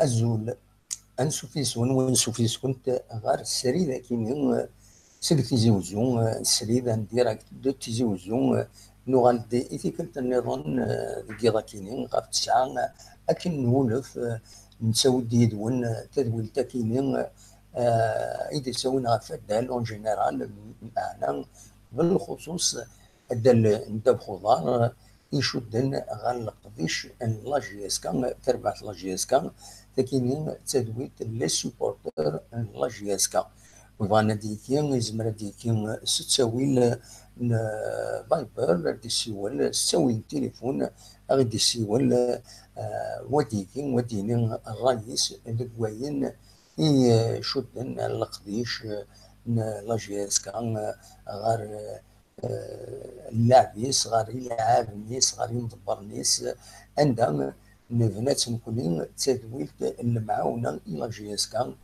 الزول انسوفيسون ونسوفيسكنت غار السري لكن سلك تيزي وزون السريد ديراكت دو تيزي وزون نوغال دي إثيكلت النظام كيضا كينين غاف تسعة أكن نولف نساو ديدون تدويل تاكينين إذا سوينا غاف الدال اون جينيرال معنا بالخصوص الدال خضار يشدن غنقضيش لاجيسكا تربع لاجيسكا تاكينين تدويل لي سوبورتور لاجيسكا وفانا ديكي يزمر ديكي ستساوي فايبر ديسيول ستساوي التليفون غادي يسيول وديكي وديني الرئيس دكواين يشدن القديش لاجيسكا غار اللاعبيس غار يلعب نيس غار يمدبر نيس عندها نبنات مكونين تدويل المعاونه لاجيسكا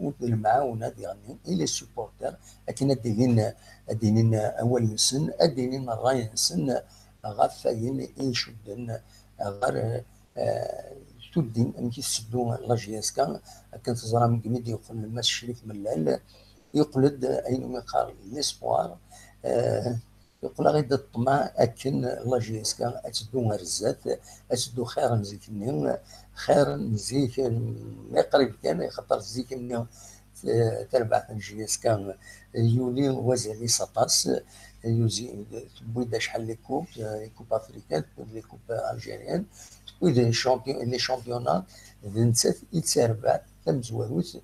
والمعاونه ديالنا الى السبورتر لكن الدينين اول سن الدينين الراي سن غفاين يشدن غير تدين امكي تسدو لاجيسكا كنت تزرع من قميد يقول الماس الشريف ملال يقلد اين يقال ليسبوار يقول غير الطمع اكن لاجيسكا اتدو رزات اتدو خير مزيكنين خير نزيك ما قريب كان خاطر الزيك منهم تربع جيسكا يولي وزالي سطاس يوزي تبويدا شحال لي كوب افريكان لي كوب الجيريان تبويدا لي شامبيونات نسات يتسربع تمزواروت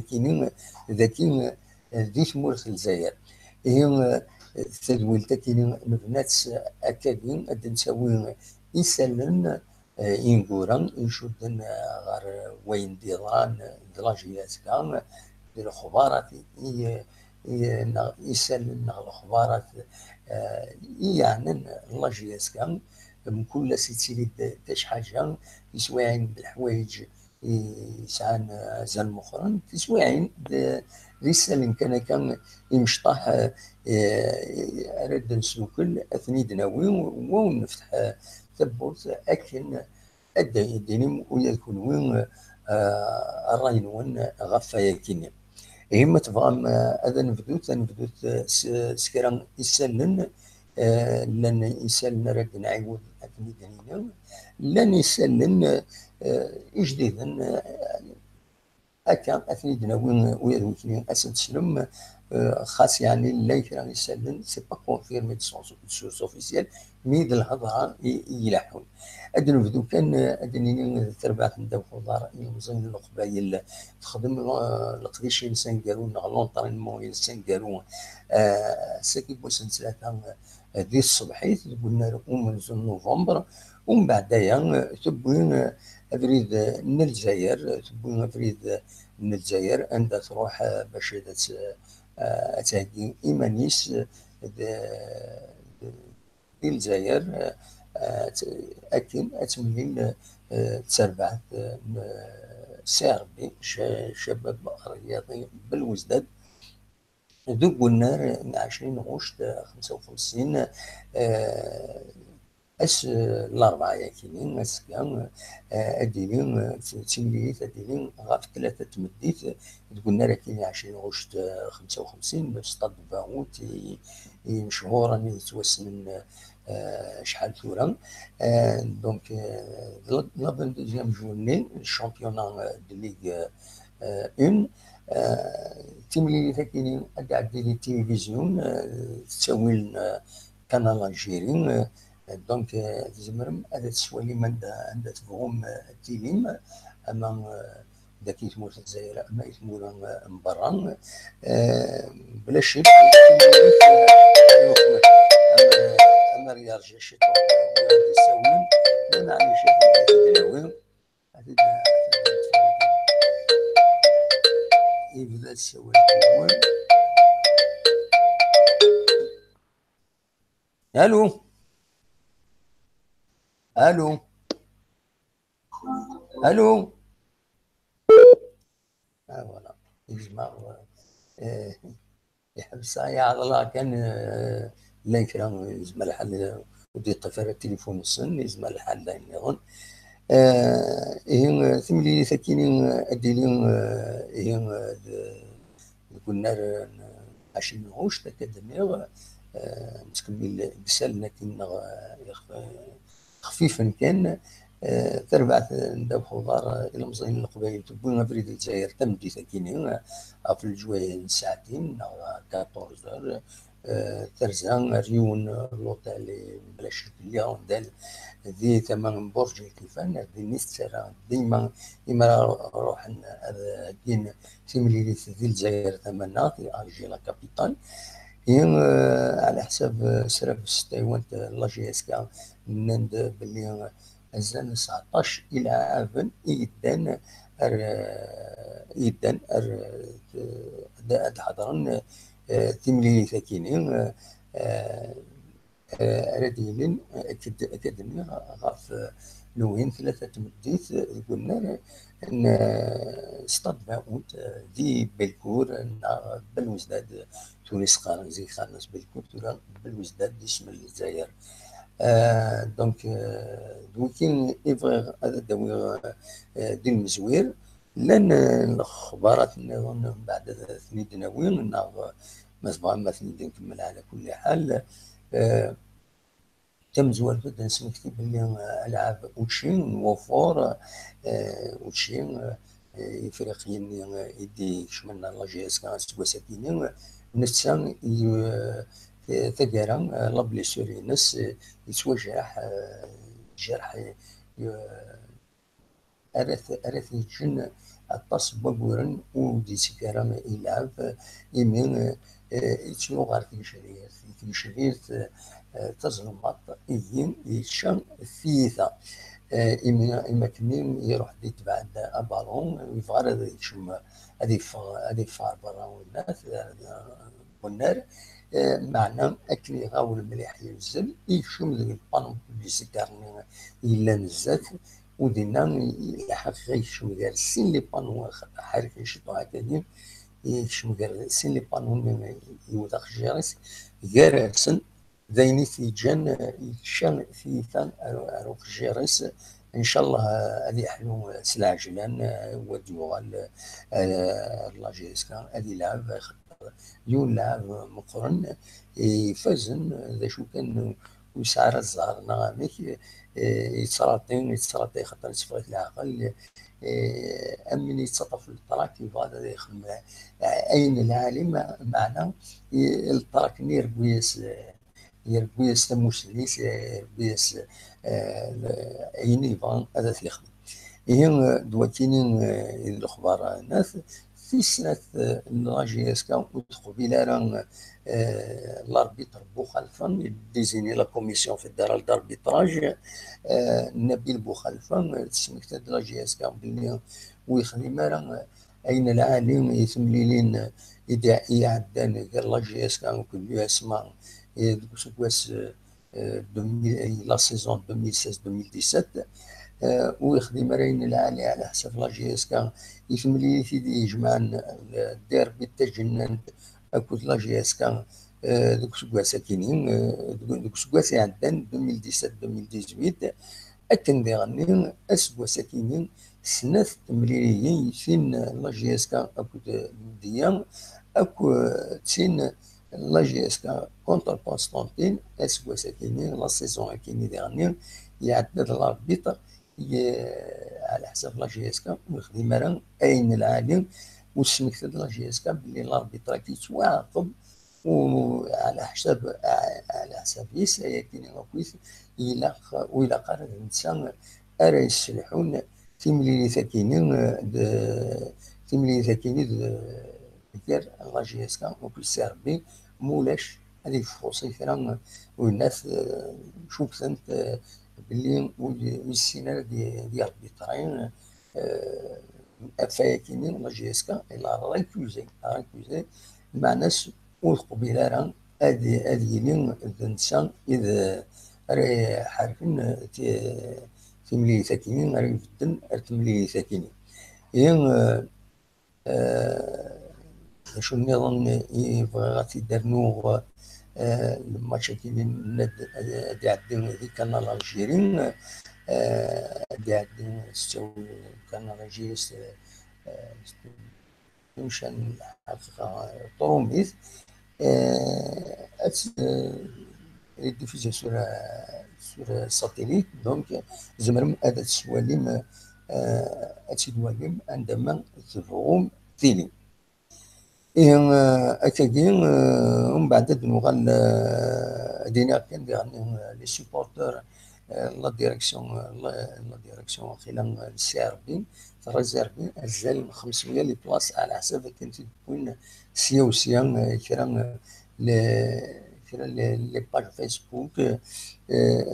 كاينين ذاكين دي تمورت الجزائر هي تدويل تاكينين مبنات اكادين ادنساوي يسلن إنكوران يشدن غير وين ديران دلاجياسكا ديال الخبارات يسالن الخبارات يعني لاجياسكا من كل سلسلة تاش حاجة يسواعين بالحوايج يسعان زال مخرن تسواعين رسالة كان يمشطح رد نسوكل أثني دناوي ونفتح تبوت أكن الدينيم ويكون وين الراين وين غفايا كيني هما تفهم هذا نبدوت سكران يسلن لان يسلن رد نعيود أثني دنينا لان يسلن جديدا أكان أثني دناوين ويكني أسد سلم خاص يعني لا يكره يسلم سي با كونفيرمي سورس اوفيسيال ميد الهضره يلحون ادن بدو كان ادنيني تربع ندا خضار يمزن القبايل تخدم القديش انسان قالوا لونطرينمون انسان قالوا ساكي بوسن ثلاثه دي الصبحيت قلنا لكم من نوفمبر ومن بعدها تبوين افريد من الجزائر تبوين افريد من الجزائر عندها تروح باش تهدي إيمانيس دي الجزائر أكن أتمنى تسربعت سيربي شباب رياضي بالوزداد ذوق النار 20 غشت 55 الأربعة ياكلين مسكان أدينين تمليت أدينين غاف ثلاثة تمديت قلنا لكن 20 غشت 55 بسطاد باغوت مشهورا يتوسن شحال ثورا دونك لا دوزيام جورني الشامبيونا دو ليغ اون تمليت كاينين قاعد ديري تيليفزيون تساوي كانال الجيري دونك تزمرم هذا السوالي من عندها تفهم التيليم اما ذاك يتمور في الجزائر اما يتمور من برا بلا شك اما ريال شي يسوي لا نعني شي دراوي يبدا السوالي الو الو الو فوالا يجمع يحبس على الله كان لا يكرم يزمى الحل ودي طفر التليفون السن يزمى الحل لا ينظن هي ثملي ثكينين أديلين هي كنا عشان نعوش تكدمير نتكمل بسالنا كنا خفيفا كان تربع نداو خضار الى مزين القبائل تبونا بريد الجزائر تمدي ثكينين في الجوين ساعتين او 14 ترزان ريون لوطالي بلا شرك اليوم دال ذي ثمن برج الكيفان ذي نسترا ديما روح دين تيمليليت ذي الجزائر ثمنات الجي لا كابيتال على حساب سراب ستايوان لا جي اس كا نند باللي الزان 19 الى عام يدان يدان حضرن تيملي ثاكينين رديلين أكاديمية غاف نوين ثلاثة مديت قلنا أن ستاد باوت دي بالكور بالوزداد تونس قارن زي خانس بالكور تورا بالوزداد دي شمال الجزائر دونك دوكين إفغ هذا داوي دي المزوير لأن الأخبارات نظن بعد ثني دناوين مزبوع ما ثني نكمل على كل حال تم زوال بدا نكتب بلي العاب اوتشين وفور اوتشين افريقيين يدي شملنا لا جي اس كان سواساتينين نسان ثقارا لا بليسوري نس يتوجع جرح أرث يجن الطاس بابورن ودي سكارا يلعب يمين يتنو غار في شرير تظلمات يين يشان ثيثا إما كمين يروح دي تبعد أبالون يفغر هذا يشم هذه فار برا والناس والنار معنى أكلي غاول مليح ينزل يشم ذي البانو بيسكارني إلا نزات ودينا يحق يشم غير السين لي بانو حارك يشطو هكذا يشم غير السين لي بانو يوضخ جارس غير سن ذيني في جن يشان في ثان أروق جارس إن شاء الله هذه حلو سلاجلان وديوغال لا جيسكا هذه لعب يون لعب مقرن يفزن ذا شو كان ويسعر الزهر نغامك يتسراطين خاطر يتفرق العقل أمن يتصطف التراك يبغى يخدم أين العالم معنا التراك نير بويس يربيس تموسليس يربيس عيني يبغى هذا يخدم هي دواتينين الأخبار ناس في سنة لا جي اس كا وتقبيل راه الاربيتر بوخلفا ديزيني لا كوميسيون فيدرال داربيتراج نبيل بوخلفا تسميت لا جي اس كا بلي ويخدم راه اين العالم يثمليلين يعدان قال لا جي اس كا وكل اسماء سكواس لا سيزون 2016-2017 ويخدم راين العالي على حسب لا جي اس كا يثملي في يجمع الدير بالتجنن اكوت لا جي اس كا دوك سكواس كاينين دوك سكواس عندنا 2017-2018 اكن ديغني اسكواس كاينين سنة تمريريين فين لا جي اس كا اكوت ديان اكو تسين لا جي اس كا كونتر كونستانتين اسكواس كاينين لا سيزون كاينين ديغني يعدد الاربيتر على حساب لا جي اس كا ويخدم راه اين العالم وسمكت لا جي اس كا بلي الاربيتر كيتواعقب وعلى حساب يسعى كاين كويس الى قرر الانسان ارى يسلحون في ملي ثاكينين في ملي ثاكينين ديال لا جي اس كا وكل سيربي مولاش هذيك الفرصه كرا والناس شوفت باللي والسيناريو ديال البيطرين فايكينين لا جي اس كا الى ريكوزي مع ناس والقبيله راه هذه لين الانسان اذا راهي حارفين في ملي ساكنين راهي يفدن ملي ساكنين ين شو النظام يبغى تيدار نوغ الماتش كاين اللي عندنا هذيك كان الجيرين قاعدين تستوي كان رجيس يمشان الحقيقة طروميث يديفيزي sur ساتيليت دونك زمرم هذا السواليم أتسواليم عندما تفهم تيلي إيه أكادين ومن بعد نوغال دينا كان يعني لي سيبورتور لا ديريكسيون خلال السي ار بي تريزيرفي أجل 500 لي بلاص على حسب كنت تكون سيا وسيا كرا لي باج فيسبوك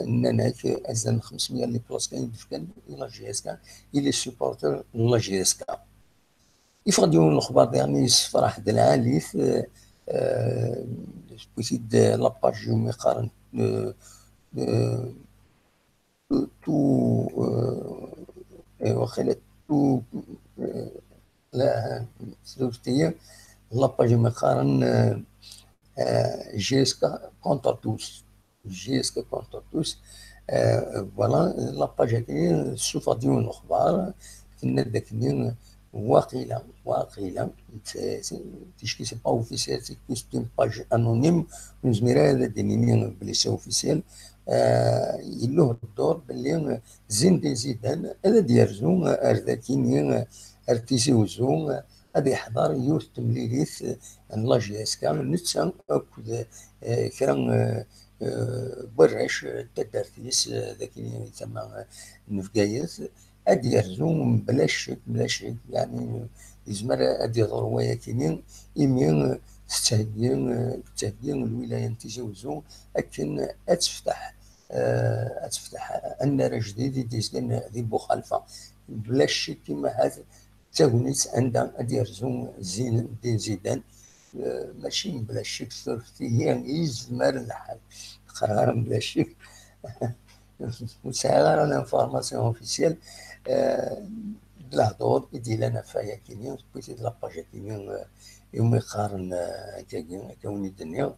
ناناك أجل 500 لي بلاص كاين كان إلى جي اس كا إلى سيبورتور لا جي اس كا يفقدون الاخبار يعني يصفر د العاليف بوسيد لاباج يوم يقارن تو وخلت تو لا سلوفتية لاباج يوم يقارن جيسكا كونتر توس جيسكا كونتر توس فوالا لاباج هكذا سوف ديون الاخبار كنا داك واقيلا تشكي سي با اوفيسيال سي بلوس دون باج انونيم ونزمير هذا دينيني بلي سي اوفيسيال يلوه الدور باللي زين دي زيدان هذا ديرزو ارذاكيني ارتيسي وزو هذا يحضر يوث تمليليث لا جي اس كا نتسا اكد كرا برش تدرتيس ذاك يسمى نفقايث ادي يرزو بلا شك يعني يزمر ادي ضرويه كينين يمين تستهدين الولايه نتيجوزو لكن اتفتح النار جديد ديزكن ذي بوخالفه بلا شك كيما هذا تاونيس عندها ادي يرزو زين دين زيدان ماشي بلا شك ثلاثيه يزمر الحال قرار بلا شك مساعدة لانفورماسيون اوفيسيال الهضور يدي لنا فيها كينيا بويتي لاباج كينيا يوم يقارن كوني الدنيا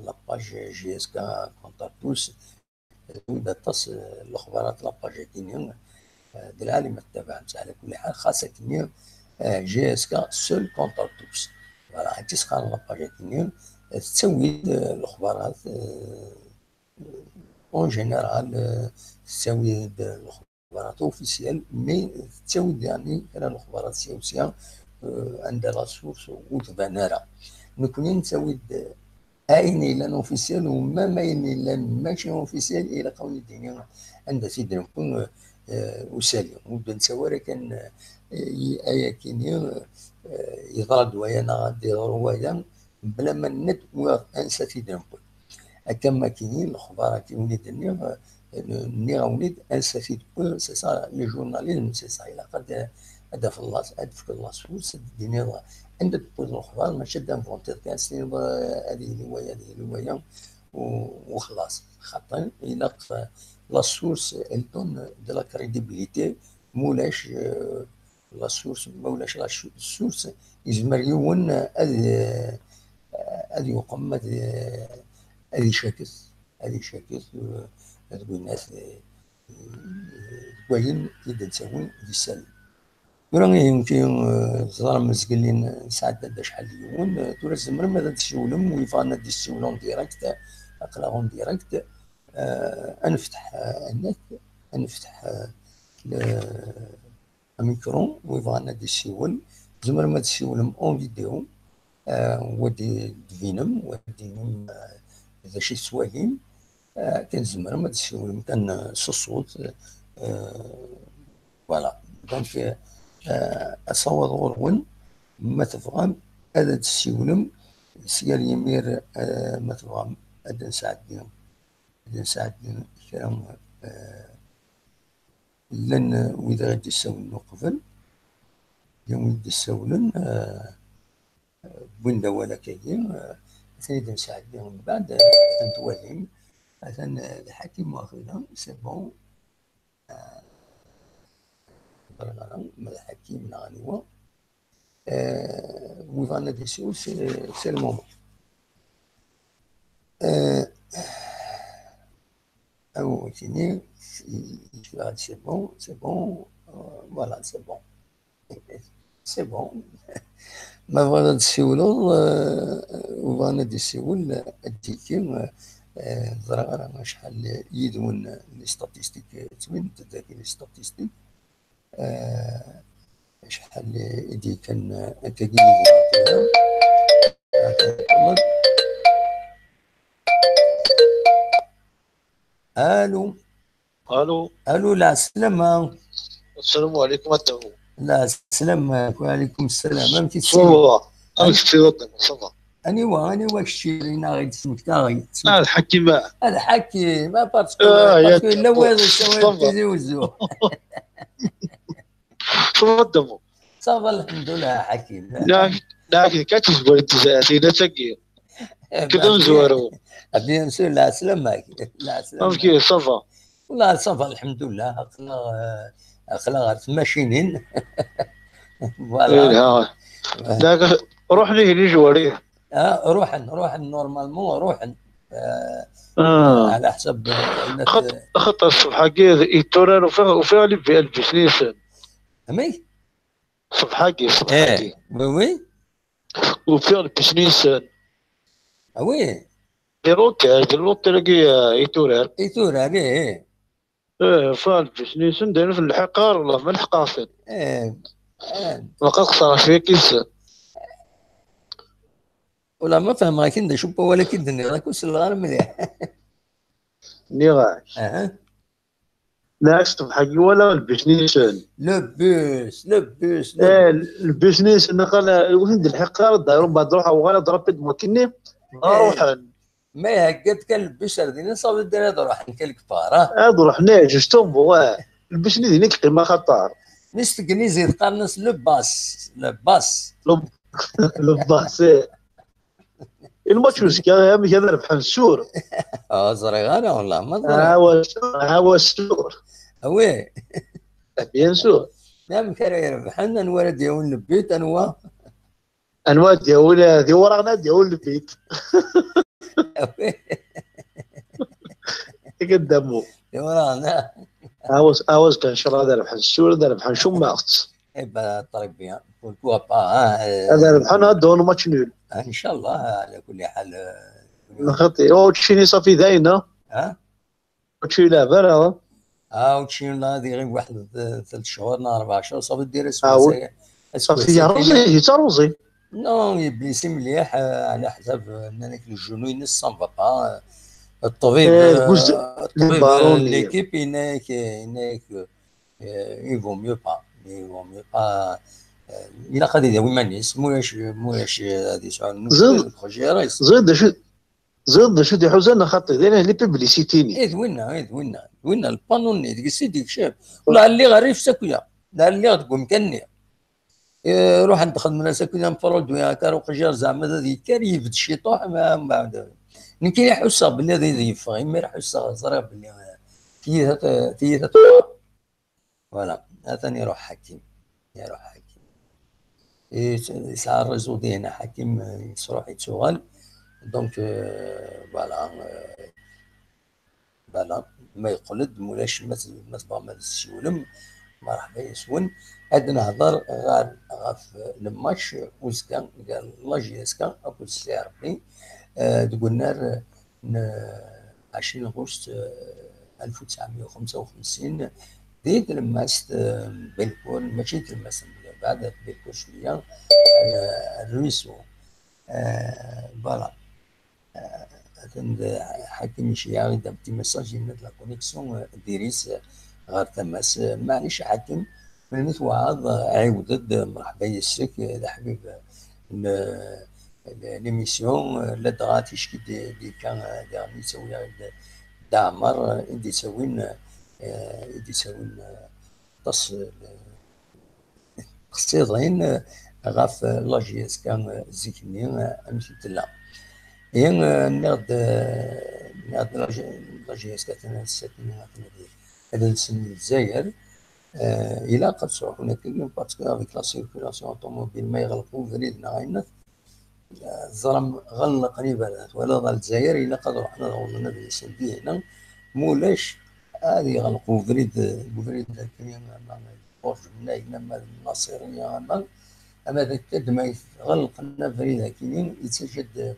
لاباج جي اس كا كونتاكتوس ودا تص الاخبارات لاباج كينيا د العالم التابع على كل حال خاصة كينيا جي اس كا سول كونتاكتوس فوالا هاتي سخان لاباج كينيا تسوي الاخبارات اون جينيرال تساوي الاخبارات اوفيسيال مي تساوي يعني كان الاخبارات السياسيه عند لا سورس وتبان نكون نساوي اين الى اوفيسيال وما ماين الى ماشي اوفيسيال الى قول الدنيا عند سيدنا نكون وسالي ونبدا نساوي كان ايا كينيا يضرب ويانا غادي روايه بلا ما ند انسى سيدنا نكون كما كاينين الاخبار كيولي الدنيا ني غاوليد انستفيد سي سا لي جورناليزم سي سا الى قد هذا في الله في اللاصوص الدنيا عند تبوز الاخبار ماشي دانفونتير كاع سنين هذه روايه وخلاص خاطر الى لا سورس الدون دو لا كريديبيليتي مولاش لا سورس مولاش لا سورس يزمر يون هذه يقوم هذه شاكس تقول الناس كوين يبدا تساوي في السلم وراه يمكن زرا مسكلين ساعات دا شحال اليوم تورا زمر ماذا تسولم ويفانا دي السولون ديريكت اقراهم ديريكت نفتح النت نفتح الميكرو ويفانا دي السول زمر ما تسولم اون فيديو ودي دفينم ودي إذا شي سواهيم كان زمر ما تسولم كان الصوت فوالا دونك أصوات غرون ما تفهم هذا تسولم سيال يمير ما تفهم هذا نساعدنا كلام لن وإذا غادي يسولن قبل يوم يدي يسولن بوين ولا كاين ثاني نساعدنا من بعد تنتواليم مثلا الحكيم واخيرا سي بون الحكيم نغنيوا ويفانا دي سول سي المومون عاوتاني سي بون سي بون فوالا سي بون سي بون. ما بغينا نسولو وبغينا نسول الديكي ضرا شحال يدون لي ستاتيستيك تمن داك لي ستاتيستيك شحال يدي كان كاين الو الو الو. لا سلامة. السلام عليكم التو. لا سلامة وعليكم السلام. امتي تسيني صافا راك في وطن صافا. اني واش شيرينا غير تسمك تا غير تسمك الحكيم الحكي ما باسكو يا لا وين سوي صافا تيزي وزو. تفضلوا. صافا الحمد لله حكيم. لكن كاتب سيدة تاكي كذا نزورو بيان سور. لا سلامة. لا سلامة. امشي صافا. والله صافا الحمد لله. اخلا ماشيين فوالا. لا روح ليه لي جواري. روح نورمالمون روح على حسب خط الصبح كي يتورر وفيها اللي فيها البسنيس. امي صبح كي وي وفيها البسنيس. وي دي روتير كي يتورر. عليه. فيها البسنيس ندير في الحقار والله ما الحقاصين. ايه ما قصر فيها كيس. ولا ما فهم راك انت شوف ولا كدني راك وصل مليح. نيغاش لا صبح كي ولا البسنيس. لبس البيزنس انا قال وين الحقار دايروا بعد روح وغالا ضربت مكني روح ما هكذا كان لبس سردين صاب الدرا روح كالكفار هذا روح ناجش تومبو البسني دينك قيمه خطر نستقني زيد قارنس لباس لباس الماتش كان هذا ربح السور. زريغانه والله ما هو السور وي بيان سور. نعم كان يربحنا الولد يقول البيت انواع ديال دي ورانا ديال البيت قدامو ورانا عاوز كان شرا هذا ربح السور هذا ربح شماخت يبقى طريق بيان بوركوا با هذا ربحنا دون ماتش نول ان شاء الله. على كل حال خطي تشيني صافي داينه تشي لعبه هذا وتشين لا هذه غير واحد 3 شهور 4 شهور صافي دير صافي يا روزي حتى روزي نو يبليسي مليح على حسب انك الجنو ينس سان با الطبيب ليكيب هناك يفو ميو با الى قد يداوي مانيس مولاش هذه سؤال زيد شو دي حوزنا خاطر دايره لي بيبليسيتيني وين البانون ديك سيدي شاف ولا اللي غريف ساكويا لا اللي تقوم كني روح ندخل من ساكويا برودوي كارو قجار زعما هذه كان يفد شي طوح ما بعد نكي يحس بلي هذا يفهم ما يحس زرا بلي تيتا فوالا ثاني يروح حكيم يسعى الريزو ديالنا حكيم يروح يتسوغل دونك فوالا ما يقلد مولاش ما تبغى ما تسولم مرحبا يسون عاد نهضر غاف الماتش وزكا قال الله جيسكا اكل سي ربي تقول نار 20 غشت 1955 بديت لمست بالكون ماشي تلمست بعد بالكون شويه الرويسو فوالا حاكم شيعي دا بتي ميساج لا كونيكسيون ديريس غير تماس معليش حاكم من توعظ عاودت مرحبا يسك يا حبيب ليميسيون لا دغاتي شكي دي كان داغني تسوي دعمر دي تسوين تص قصيدين غاف لاجيس كان زيكني امشي تلا ين نغد لاجيس كاتنا السكن هذا نسمي الجزائر الى قد صح هناك باسكو افيك لا سيركولاسيون اوتوموبيل ما يغلقوا فريدنا غاينات الظلم غلق قريبا ولا ظل الجزائر الى قد رحنا نغنى بالسلبيه هنا مولاش هذه يغلقوا بريد برج مناينا ما الناصريه اما ذاك ما غلقنا فريده كاينين يتسجد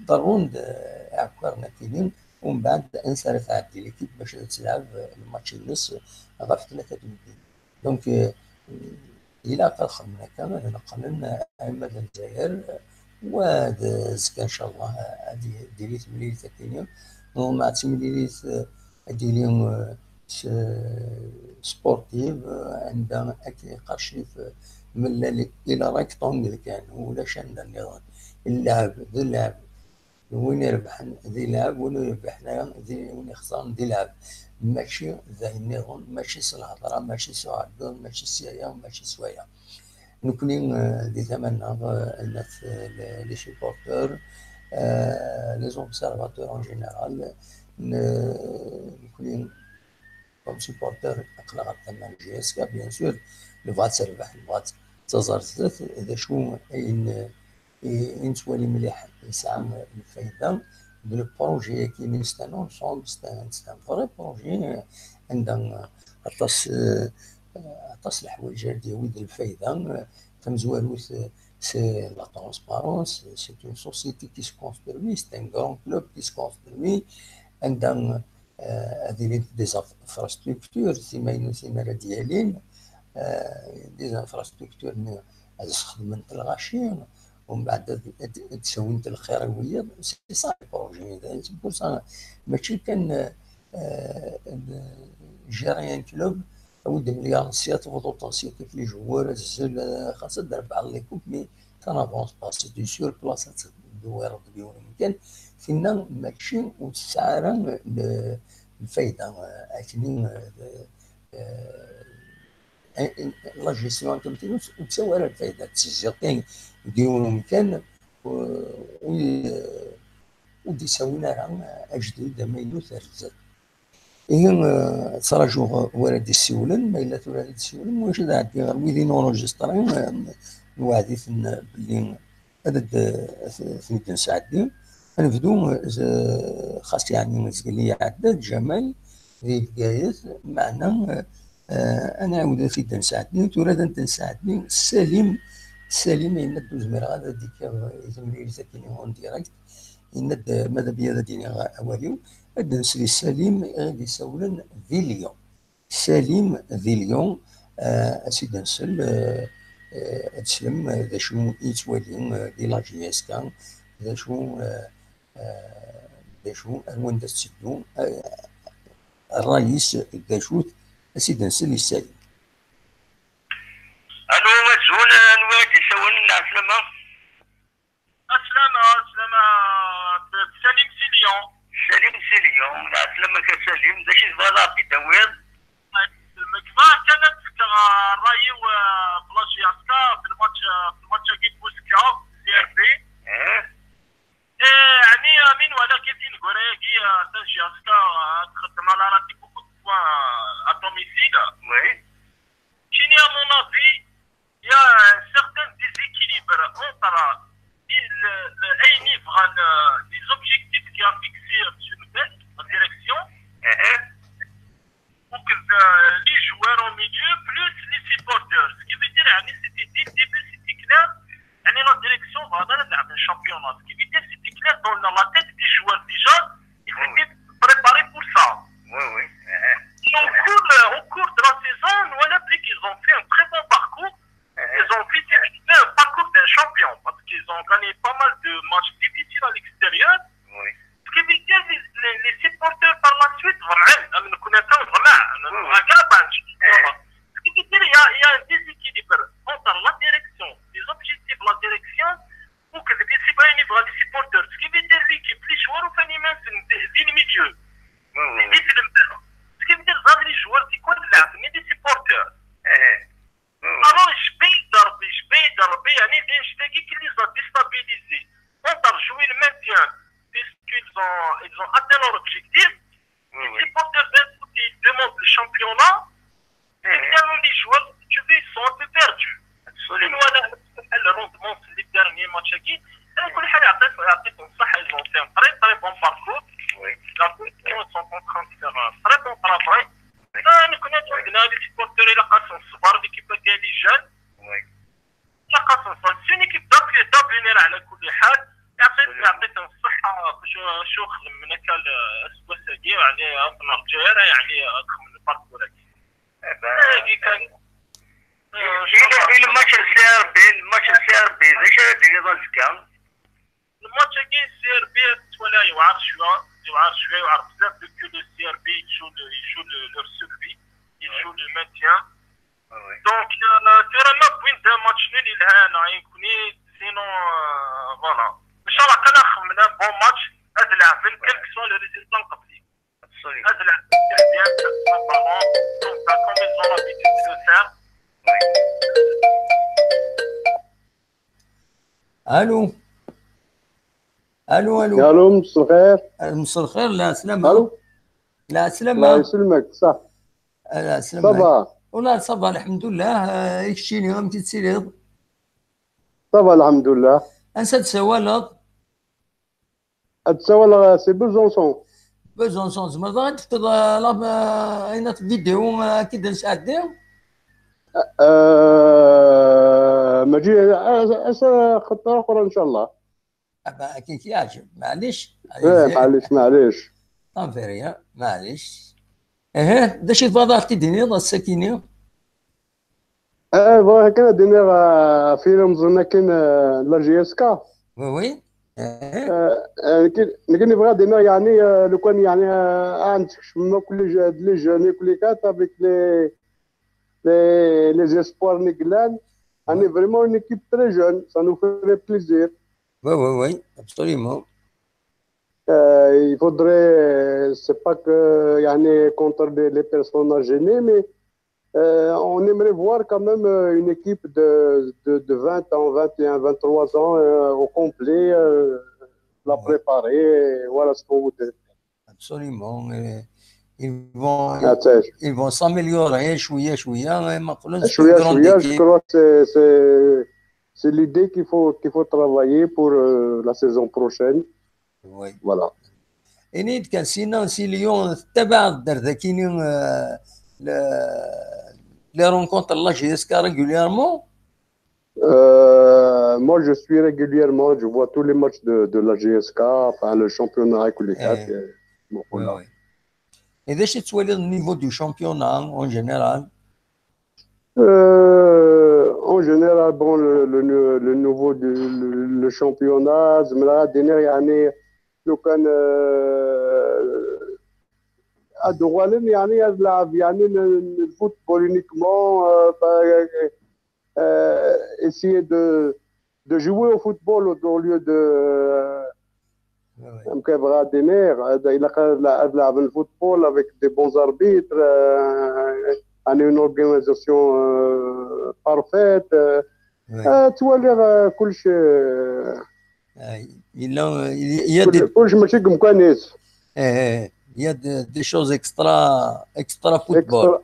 ضرون عكرنا كاينين ومن بعد انصرف عدي ليكيب باش تلعب الماتش النص غير في 3 دونك الى خدمنا كامل نقلنا ائمه الجزائر وزكا ان شاء الله هذه ديريت مليلة كاينين ومع تمليليت ديالهم سبورتيف عندها قرشي من الى راك طون كان ولا شان النظام اللعب ذي اللعب وين يربح ذي لعب وين يربح ذي وين يخسر ذي لعب ماشي ذا النظام ماشي الهضره ماشي سواء ماشي سيايا ماشي سوايا نكونين دي ثمنا الناس لي سيبورتور لي زوبسيرفاتور اون جينيرال نكونين كوم سيبورتور اقلع الثمن جيسكا بيان سور بغات تربح بغات تزرزت اذا شو ان تولي مليح يسعى الفايده دو بروجي كي نستنى انصومبل ستان فري بروجي عندنا عطاس الحوايج ديالو ديال الفايده كنزوالو سي لا ترونسبارونس سي اون سوسيتي كي سو كونستروي سي ان غران كلوب كي سو كونستروي عندنا هذه دي انفراستركتور سيما ديالين دي انفراستركتور خدمت الغاشين ومن بعد تسويت الخيرويه سي صا بروجي بور سا ماشي كان جيريان كلوب ود مليار سيات فوتونسيال كيف لي جوار الزل خاصه درب على ليكوب مي كان افونس باس دي سور بلاصات دوار بيون كان فينا ماشي وتسعر الفايده اكنين لا جيستيون كنتي وتساوي على الفايده تسجيل يديروا كان ودي سوينا راه اجدد ما يدوز هي تراجو ولد السولن ما الا ولد السولن واش عندي غير ويدين اونجسترين الواحد باللي هذا في نساعدني نبدو خاص يعني مزقل لي عدد جمال في الجايز معنا انا عاود في نساعدني تراد نساعدني سليم ان دوز مره هذا ديك زمري ساكنين اون ديريكت ان ماذا بيا ديني اوليو هذا نسري سليم غادي يسولن فيليون سليم فيليون اسيد نسل تسلم ذا شو يتوالي دي لا جي اس كان ذا شو وين تسدو الرئيس ذا شو اسيد نسل السليم الو مسؤول نواد يسولن العسلامة السلامة سليم سليون العسلامة كسليم ذا شي زبالة في دوير المكفاه كانت رايو بلاش ياسكا في الماتش كيف بوسكا سي ار بي يعني امين ولا كيتين كوراكي تاج ياسكا تخدم على راتي بوكو بوان ا دوميسيل وي شنو يا مون افي يا سيغتان ديزيكيليبر اونتر اي نيفغ لي زوبجيكتيف كي ا فيكسي مسيو نوبل لا ديريكسيون Donc les joueurs au milieu plus les supporters. Ce qui veut dire c'était dès le début c'était clair. La direction va aller un championnat. Ce qui veut dire c'était clair dans la tête des joueurs déjà. Ils étaient préparés pour ça. Oui. Au cours de la saison, voilà qu'ils ont fait un très bon parcours. Ils ont fait un parcours d'un champion parce qu'ils ont gagné pas mal de matchs difficiles à l'extérieur. Oui. Ce qui veut dire les supporters par la suite vraiment connaissant vraiment ce qui veut dire il y a un déséquilibre entre la direction, les objectifs de la direction ou que les supporters. Ce qui veut dire l'équipe, les joueurs au féminin c'est le milieu. Ce qui veut dire les joueurs qui connaissent mais des supporters. Alors je paye d'arber يعني je t'ai dit qu'ils ont déstabilisé. On a joué le maintien puisqu'ils ont atteint leur objectif. Les supporters ils demandent le championnat. Évidemment les joueurs tu veux ils sont un peu perdus. Le rendement c'est les derniers matchs كل حاجة عطيتهم صح ils ont fait un très très bon parcours. La position الجزائر يعني اضخم من الباركور هذه كان الى الماتش السي ار بي ايش اللي نضل كان الماتش كي السي ار بي ولا يوعر شويه يوعر بزاف دو السي ار بي يشو لور سيرفي يشو لو مانتيان دونك تيرانا بوين دا ماتش نيل الهانا يكوني سينو فوالا ان شاء الله كان اخ من بون ماتش هذا العفن كل كسوا لو ريزلتان قبلي هذا العفن بيان بالون دونك دا كومبيزون لابيتيد دو فير الو الو الو الو مساء الخير. مساء الخير. لا سلامة. الو لا سلامة. الله يسلمك. صح. لا سلامة. صباح. والله صباح الحمد لله. يكشيني هم تتسيريض. صباح الحمد لله. انسى تسوالط. تسوال سي بوزونسون. بوزونسون زمرضا غتفقد اين فيديو كي نساعدو. ماجي خطة أخرى إن شاء الله. كي يعجب معليش. معليش. طنفيريا معليش. دا شي فضاء تديني الساكيني. فوالا كان ديني فيلم زرنا كاين لا جي اس كا. وي. لكن نبغى دينا يعني لو كان يعني عندك كل لي جوني كل كات افيك les espoirs niglan. On est vraiment une équipe très jeune, ça nous ferait plaisir. Oui, absolument. Il faudrait, c'est pas que yani, contre les personnes gênées, mais on aimerait voir quand même une équipe de 20 ans, 21, 23 ans au complet, la préparer, voilà ce qu'on voudrait. Absolument. Ils vont s'améliorer شوية ما نقولوش شوية je crois que c'est l'idée qu'il faut travailler pour la saison prochaine. Oui. Voilà. إني كان سي ليون تبع الدرده كاينين لي رونكونتر لا جي اس كا régulièrement. Moi je suis régulièrement, je vois tous les matchs de la GSK, enfin le championnat et les quatre. Oui. Et déjà, tu vois le niveau du championnat en général? En général, bon, le niveau du championnat, la dernière année, لو كان الدوالين يعني يلعب يعني الفوتبول uniquement essayer de jouer au football au lieu de كيبغى دينير إلا لعب الفوتبول avec des bons arbitres une organisation parfaite تولي كل شيء il y a des كل شيء ماشي كم ناس il y a des choses extra football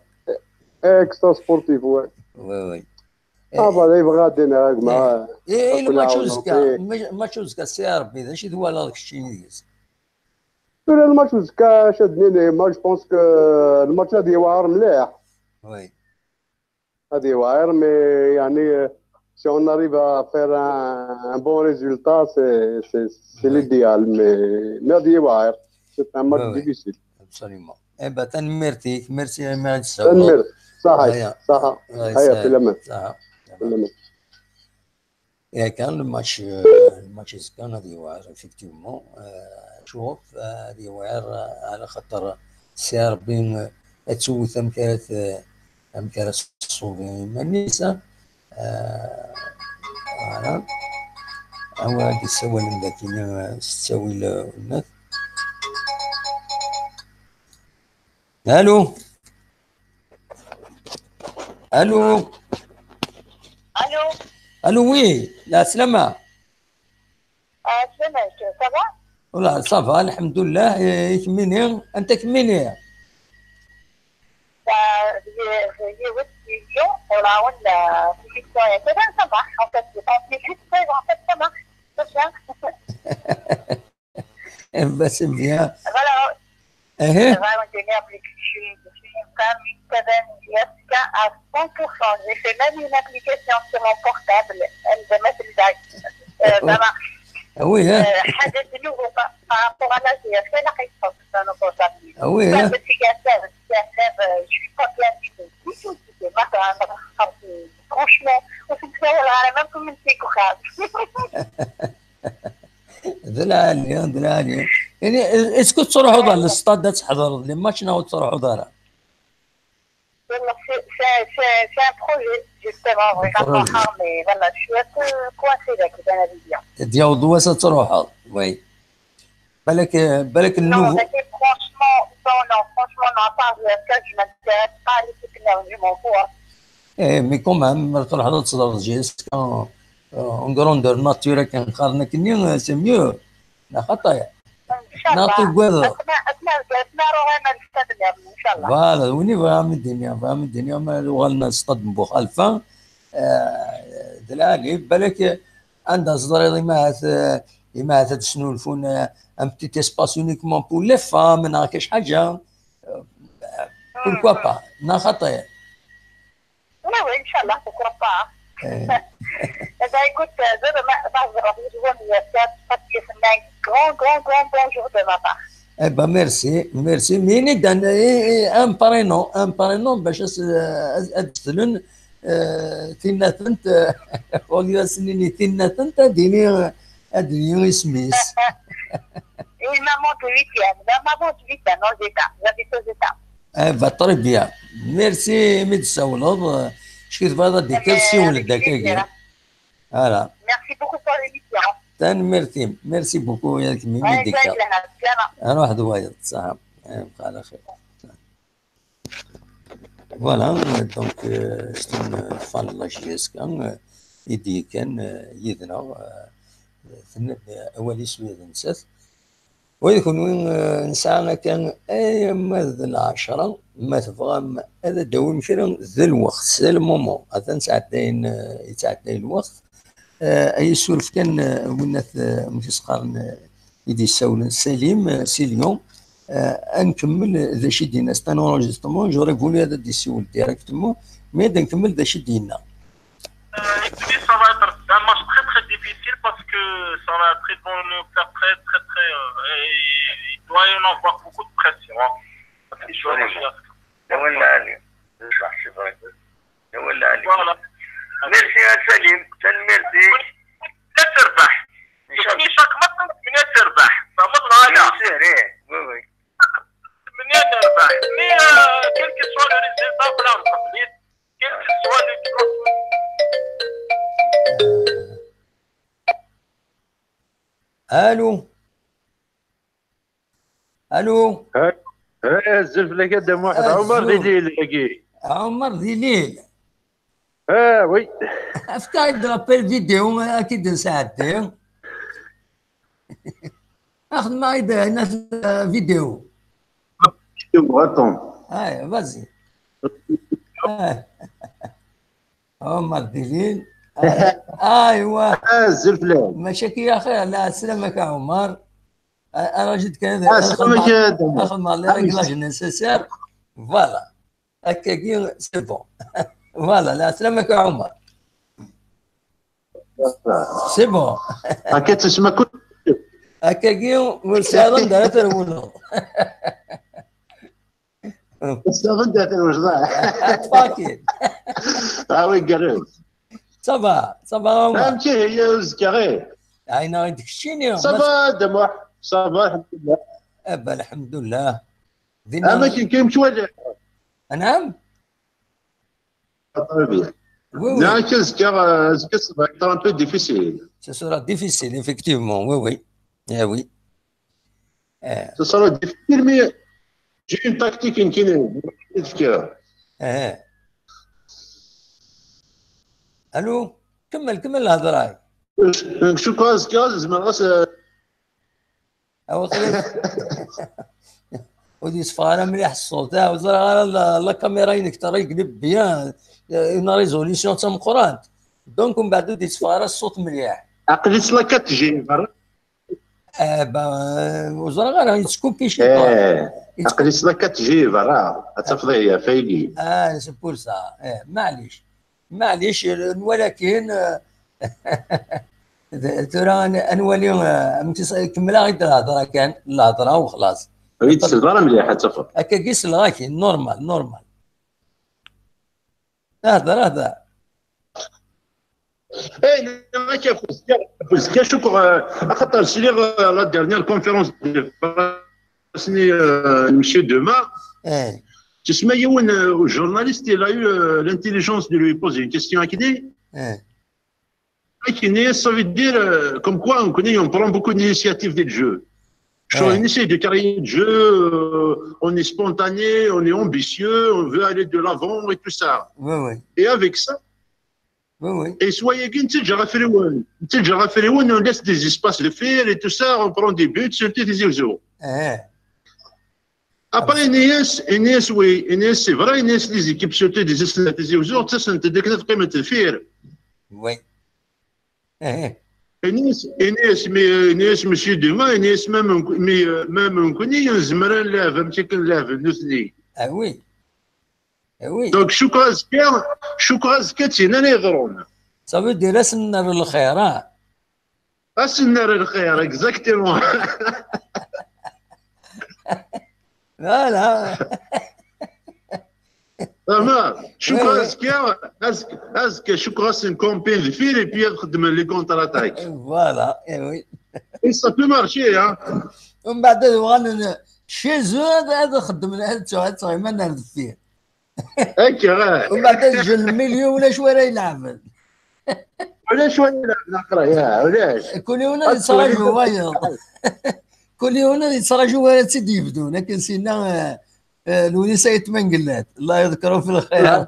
extra sportif oui بعد يبغى دينير مع الماتش سي ار بي اش هو هذاك الشيء ديز الماتش كا شدني ما جو بونس كو الماتش هذا واعر مليح وي هذا واعر مي يعني si on arrive à faire un bon résultat c'est l'idéal mais هذا واعر c'est un match difficile absolument ben تنمرتيك ميرسي ما تنمر صحيح هيا في الامان صح في كان الماتش كان هذه واعر افكتيفمون شوف هذه واعر على خاطر سي ار بي تسوث امكارات الصوفين النساء فوالا هو هادي السوال لكن تساوي الناس الو الو وي لا سلامة سلامة صافا والله صافا الحمد لله كميني انت كميني بس bien. Voilà. Vraiment, j'ai une application à 100%. J'ai fait même une application sur mon portable. Elle va mettre Oui, hein. حاجة nouveau par rapport à la GSK, la réponse dans nos portables. Ah oui, Ça, hein? je suis je suis pas bien du tout. C'est pas franchement, on se fait la même communauté ذا العالية ذا العالية يعني اسكو تروحوا دار الاستاد تحضروا لي ماتش ناوي تروحوا دارها C'est un projet, justement, on va pas mais voilà, je suis un peu coincée là, dans la vision. ديال دواسة تروحوا وي بالك Non, النوفو mais franchement, non, à part le cas, je m'intéresse pas à l'équipe là, je m'en fous. ايه مي كومام تروح هذا تصدر جيس كان اون غروندر ناتورا كان قارنا كني سي ميو لا خطايا إن شاء نعطي الله. كواذا أثناء روحنا نستثمر إن شاء الله. فوالا وني فاهم الدنيا ما وغلنا نصطاد بوخالفه دلالي بالك عندها صدر ما تسنولفون ان بتيت اسباس اونيكمون بور لي فام ما كاش حاجه بوركوا با نا خطايا Oui, Inch'Allah, pourquoi pas. Eh bien, écoute, je parce que c'est un grand jour de ma part. Eh ben merci. ميني دان ان بارينون باش ادخلن ثنتنت وليا سنيني ثنتنت اديني سميس. Une maman de 8 ans, aux États. J'habite aux États. با طري بيان ميرسي متسولض شكيت بعض ديكال ولد داك فوالا Merci beaucoup pour l'émission. تان ميرسي بوكو ياك ميمي ديكال انا واحد وايد صح بقى على خير فوالا دونك شتون فان لاجيس كان يدي كان يدنا اول اسمي نسات ويكون وين نسعى كان اي ماذا العشرة ما تبغى هذا دوم كرا ذا الوقت سي المومون هذا نتعدين يتعدى الوقت اي سولف كان ونات مش قارن يدي ساول سليم سيليون نكمل ذا شي دينا ستان اونجستمون جوري فولي هذا دي سول ديريكتومون مي نكمل ذا شي دينا Ça va être un match très très difficile parce que ça va être nous faire très il doit y en avoir beaucoup de pression. Voilà. ميرسي يا سليم ميرسي لا تربح. شوفني شاك مطلب من تربح. فمطلع هذا. وي من تربح. مي quel que soit le résultat بلا نقبل. quel que soit le الو الزلف لك قدام واحد عمر دليل لقي عمر ذليل وي افتح درابيل فيديو اكيد نساعدك اخذ معي ناس فيديو غطون فازي عمر ذليل ايوا الزلف لا مشاكل يا اخي لا سلامك يا عمر انا جد كان اخذ مع لي ريغلاج نيسيسير فوالا هكاكي سي بون فوالا لا سلامك يا عمر سي بون هكا تسمى كل هكاكي والسلام دارت الولو استغل ذات الوجدان تفاكيد وي قريب صباح عمر فهمتي هي زكاغي عينا عندك الشيني صباح دموع صباح الحمد لله ابا الحمد لله اما كي متواجع نعم Non, qu'est-ce que ça va être un peu difficile. Ce sera difficile, effectivement, oui. Eh oui. Ce sera difficile, mais j'ai une tactique qui est. الو كمل الهضره شو كاز من راس ودي صفاره مليح الصوت وزرا لا كاميرا ينك ترى يقلب بيان اون ريزوليسيون تاع قران دونك من بعد دي صفاره الصوت مليح عقلت لا كتجي برا وزرا غير يسكوبي شي عقلت لا كتجي برا تفضي فايلي سي بور سا معليش ولكن ترى نولي كملها غير الهضره كان الهضره وخلاص ريت الصداره مليحه تفضل. هكا كيس الغاكي نورمال. هذا اي ما كيفوز كنشوفوا خاطر سير لا ديرنيير كونفيرونس سني نمشيو دوما. تسمى يون الجورناليست il a eu l'intelligence de lui poser une question Akine. Akine, ça veut dire comme quoi on prend beaucoup d'initiatives des jeux. On essaie de créer un jeu, on est spontané, on est ambitieux, on veut aller de l'avant et tout ça. Oui. Et avec ça, et soyez bien, on laisse des espaces de faire et tout ça, on prend des buts, surtout des exos. Après, Inès, oui, c'est vrai, Inès, les équipes, surtout des exos, ça, c'est des équipes qui mettent le faire. Oui. Inès, monsieur demain, Inès, même on connaît, on se met en lève, un petit peu en lève, nous, oui. Donc, شكرا كاتينا يضرون. Ça veut dire أسنر الخير. أسنر الخير, exactement. لا. تمام. شكرا شكرا كومبين الفيل et puis يخدم لي كونتر اتاك. Voilà, oui. Et ça peut marcher, hein. ومن بعد غادي شيزو هذا خدمنا هذا ما نرد فيه. هكا ومن بعد يجي المليون ولا شويه يلعب. ولا شويه يلعب نقرا يا ولاش. كل يوم يتصرى جوايا. كل يوم يتصرى جوايا سيدي يبدون لكن سينا الونيسه يتمنقلات الله يذكره في الخير.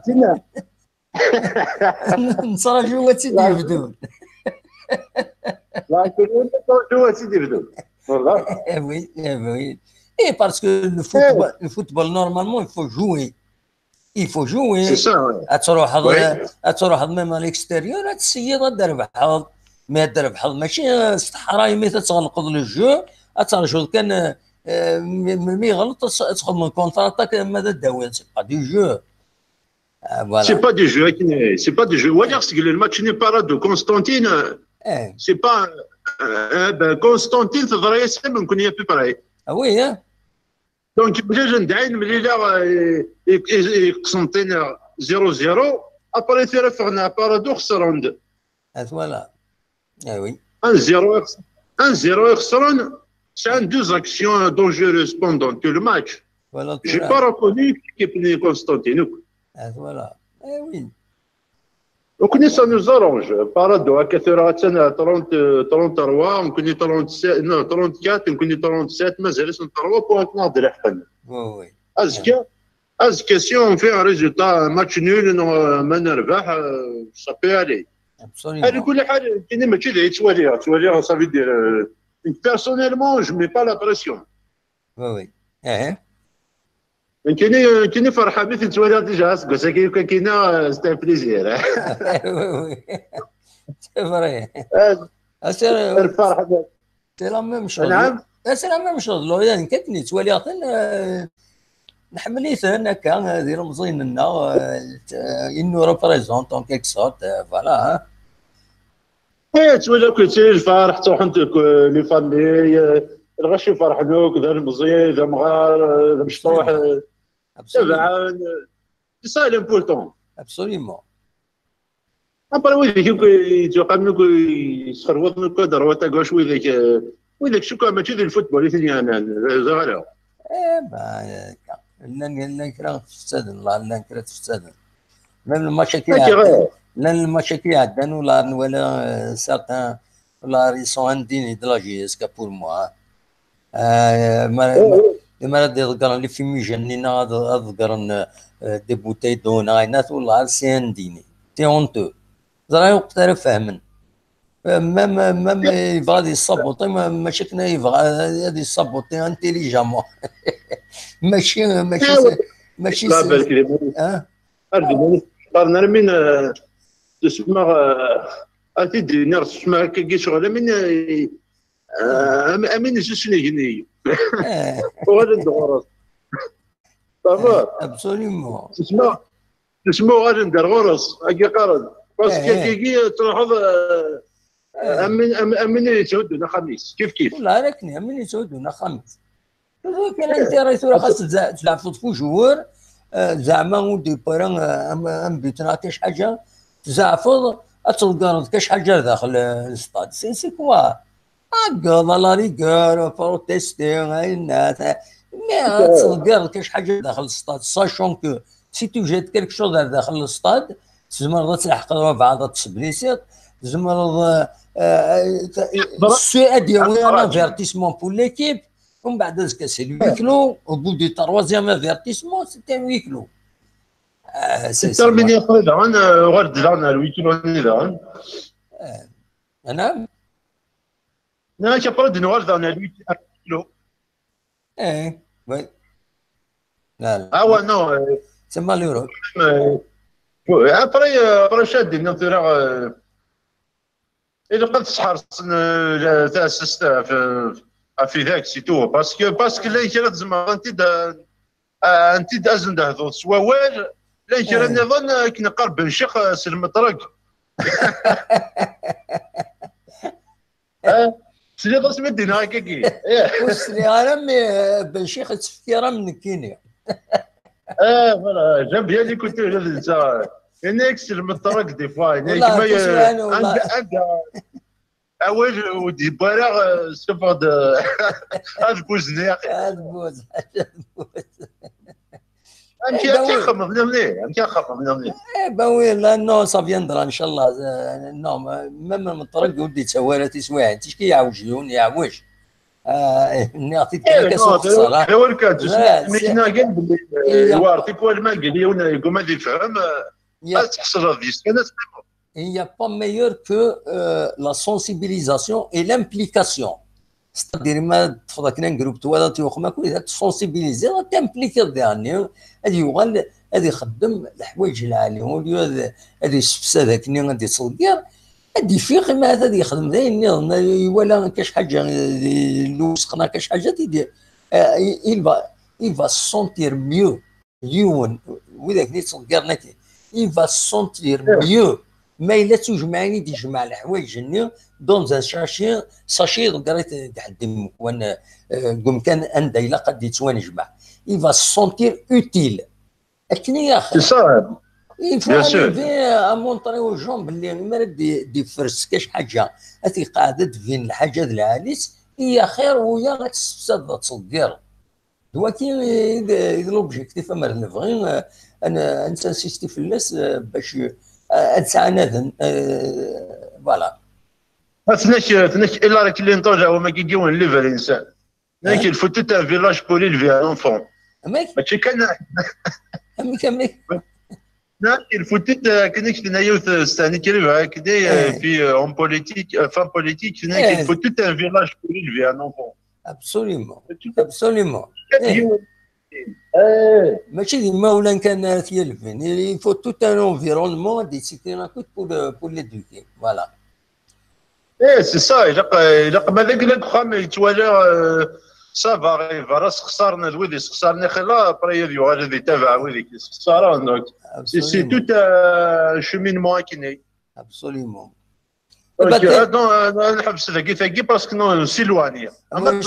نصرى جوا سيدي يبدون. لكن جوا سيدي يبدون. والله. Oui. Et parce que le football normalement il faut jouer. C'est ça, ouais. تروح même à l'extérieur تسيط تربح ما تربح ماشي صحراي مي تتغلقض للجو ترجو كان مي غلط تدخل من كونتر اتاك ماذا داوي سي با دي جو. Voilà. C'est pas des jeux, c'est pas des jeux. Regarde, le match n'est pas là de Constantine. C'est pas. Constantine, ça devrait être même qu'on y est plus pareil. Ah oui, hein? Donc, je me dis, Constantine 0-0. Après, il faut faire un paradoxe ronde. Voilà. Ah oui. 1-0, c'est deux actions dangereuses pendant tout le match. Voilà. Je n'ai pas reconnu l'équipe de Constantine. Voilà. Eh oui. Donc, ça nous arrange. Paradoxe, 33, on connaît 37, non, 34, on connaît 37, mais c'est 33 pour être de la fin. Oui. Est-ce que si on fait un résultat, un match nul, ça peut aller. Absolument. Ça veut dire, personnellement, je ne mets pas la pression. Oui. كاين فرحه مثل تولي ديجا سكو كاينه ستا بليزير. وي سي فري الفرحه سي لا ميم شوز. نعم سي لا ميم شوز لو يعني كتني تولي نحمليت هكا دير مزين لنا انو ريبريزونت اون كيك سورت فوالا. تولي كنتي الفرح تروح انت لي فامي الغش يفرحنوك ذا المزيان ذا مغار ذا مشطوح تبعان سا لامبورتون. ابسوليمون. ابرا ويديك يتوقعنوك يسخروطنوك دروات كاش ويديك شكون ماشي ذي الفوتبول يثني انا زغاله. لان كرا تفسدن لان كرا تفسدن même المشاكل عندنا ولا certains là ils sont indignes de la GSK pour moi. ما يذكر اللي في ميجنينا اذكر دي بوتي دوناينات والله سي انديني تي اونتو زرا وقت فاهمن مام يبغى يصبوطي ماشي كنا يبغى هذه يصبوطي انتيليجامون ماشي لا بالك قارنا من تسمى أتدي نرس ما كي شغله من أمين جسني جني وهذا الدغرس صافا ابسوليومون تسمى غادي ندير غرس هاكي قارن باسكو كي تلاحظ أمين يتعودنا خميس كيف لا لكن أمين يتعودنا خميس كاين انتيريس ولا خاص تلعب في الفجور زعما ودي باران ام بيتنا كاش حاجه تزعفض تلقى كاش حاجه داخل الستاد سي كوا هكا لا ريغور بروتيستي هاي الناس مي تلقى كاش حاجه داخل الستاد ساشون كو سي تو جيت كيلك شوز داخل الستاد تزمر تلحق بعض التسبليسيات تزمر السؤال ديالو انا فيرتيسمون بور ليكيب ومن بعد ذاك سي الويكلو او بو دي تروازيام افيرتيسمون سيتي ان ويكلو ترميني اخرى انا غرد لنا الويكلو نيدان انا لا كبرد نغرد لنا الويكلو وي لا اه نو تما ليورو ابري شادين نطير إذا قد تحرص تأسست في ذاك سيتو باسكو لا يمكن تزعما انت دازن دهضو سواوال لا يمكن نظن كنا قرب نشيخ سي المطرق سيدي غاس مدينا هكاكي وسلي انا بن شيخ تفكيره من كينيا فوالا جنب اللي كنت هناك سي المطرق دي فوا هناك عندها اول ودي بالغ سوف هاد بوزني يا اخي هاد بوز انت تخمم مليح انت تخمم مليح باوي لا نو سا فيندرا ان شاء الله نو ميم المطرق ودي تسوالاتي سوايع انت كي يعوجون يعوج اني عطيت لك سوق الصلاه لو كانت ميكنا قال بلي وارتي كل ما قال لي يقوم ما يفهم تحصل هذه السنه. Il n'y a pas meilleur que la sensibilisation et l'implication. C'est-à-dire ما تفضل كنا نقولوا بتوالا تيوخما كل تسونسيبيليزي تامبليكي ديالني هذه يوغال هذه يخدم الحوايج العاليه ولي هذه السفسه ذاك اللي غادي تصدير هذه فيق ما هذا يخدم ذاين ولا كاش حاجه لو سقنا كاش حاجه تيدير il va se sentir mieux يون وذاك اللي تصدير نتي il va se sentir mieux ما الا تجمعني دي جمع الحوايج ني دون ان ساشي قريت تحدم وانا قم كان اندا الا قد يتوانجمع il va se sentir utile اكني يا اخي صعب بيان سور امونطريو جون باللي ما دي فرس كاش حاجه اتي قاعده تفين الحاجه العاليس هي خير ويا غتستفاد تصدير دلوقتي لوبجيكتيف اما نبغي انا نسيستي في الناس باش ادسع نادن فوالا تناك الا راك اللي نطوجا هما كيجيون ليفر الانسان لكن الفوتو ان فيلاج بولي لفي ان انفون ماشي كان كملي الفوتو كنا كنا يوث ستاني كريف هكذا في اون بوليتيك فان بوليتيك كنا الفوتو ان فيلاج بولي لفي ان انفون ابسوليومون ماشي ديما ولا كان تيلفين il faut tout un environnement des citoyens pour l'éduquer voilà سي سا الا ما ذاك الخام يتواجه صافا راس خسرنا الويدي خسرنا خلا بري يغادي يتابع ويدي خسران دونك سي توت شومينمون كيني ابسوليومون نحبس ثاقي باسكو سي لوانيه اما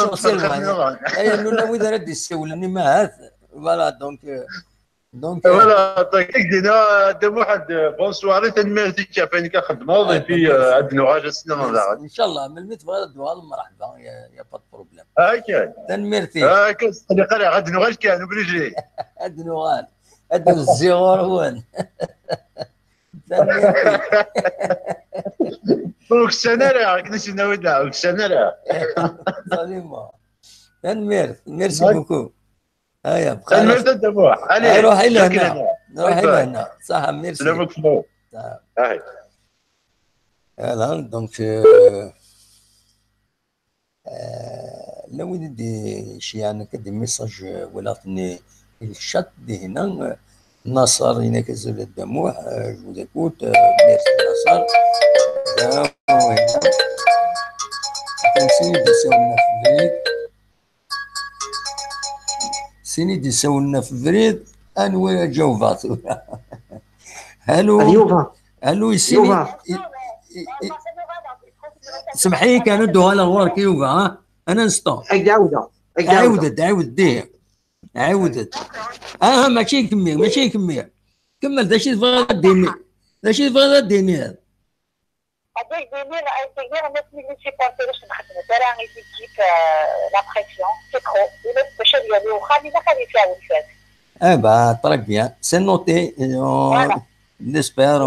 اي نو ويدا ردي السولني ما هذا فوالا دونك فوالا دينا دم واحد بونسواري تنمرتي كافين كخدمه في عندنا غاجه السنه ان شاء الله من الميت بغا دوال مرحبا يا با بروبليم هاكا تنمرتي هاكا قال غادي نغال كان برجلي هاد نغال هاد الزيغور هون وكسانا راه كنت ناوي وكسانا راه ظالمه تنمر ميرسي بوكو هيا بخير تنمر تدبوح علي روحي لهنا روحي لهنا صح ميرسي سلامك فلو هاي هذا دونك لو دي شي انا كدي ميساج ولاتني الشات دي هنا نصر هنا كزول الدموع جو ديكوت ميرسي نصر سيني دي سولنا في فريد انوي جاوباتو هلو هلو يسيني سمحي كان ندو على غور كيوغا ها انا نستون جاوده عاود ديه عاودت ماشي كمية كمل داش تبغى ديني هذا هذاك ديني الناس اللي سيبورتي باش نخدموا ترى غير تجيك لا بريسيون سي ترو الناس باش يديروا خلي فيها ولفات bah très bien c'est noté on espère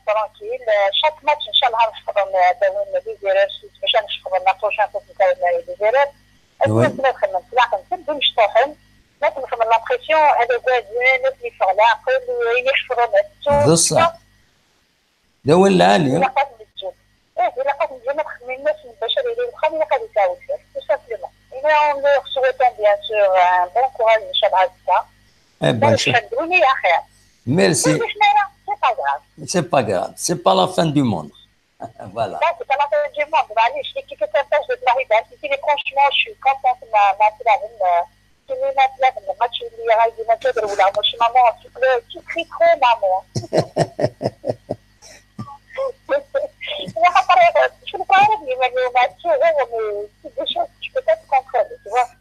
tranquille chaque match ان شاء الله نحفظوا داون دي زيرات باش نشوفوا لا بروشين فوق نتاع دي زيرات الناس ما خدمت لا نبداو نشطحوا ما تنفهم لا بريسيون هذا زين الناس اللي فوق لا قول يحفظوا بصح دول العالي إلا قد نجي ما تخدمي الناس البشر اللي خلي قد يساوي فيه tout simplement et on leur souhaite bien sûr un bon courage إن شاء الله هكذا شدوني يا خير merci c'est pas grave c'est pas la fin du monde voilà c'est pas la fin du monde معليش كي كتنتج اللاعبين كي franchement je suis contente مع تلعب كي ما تلعب الماتش اللي غادي ما تقدر ولا ماشي ماما tu cries trop maman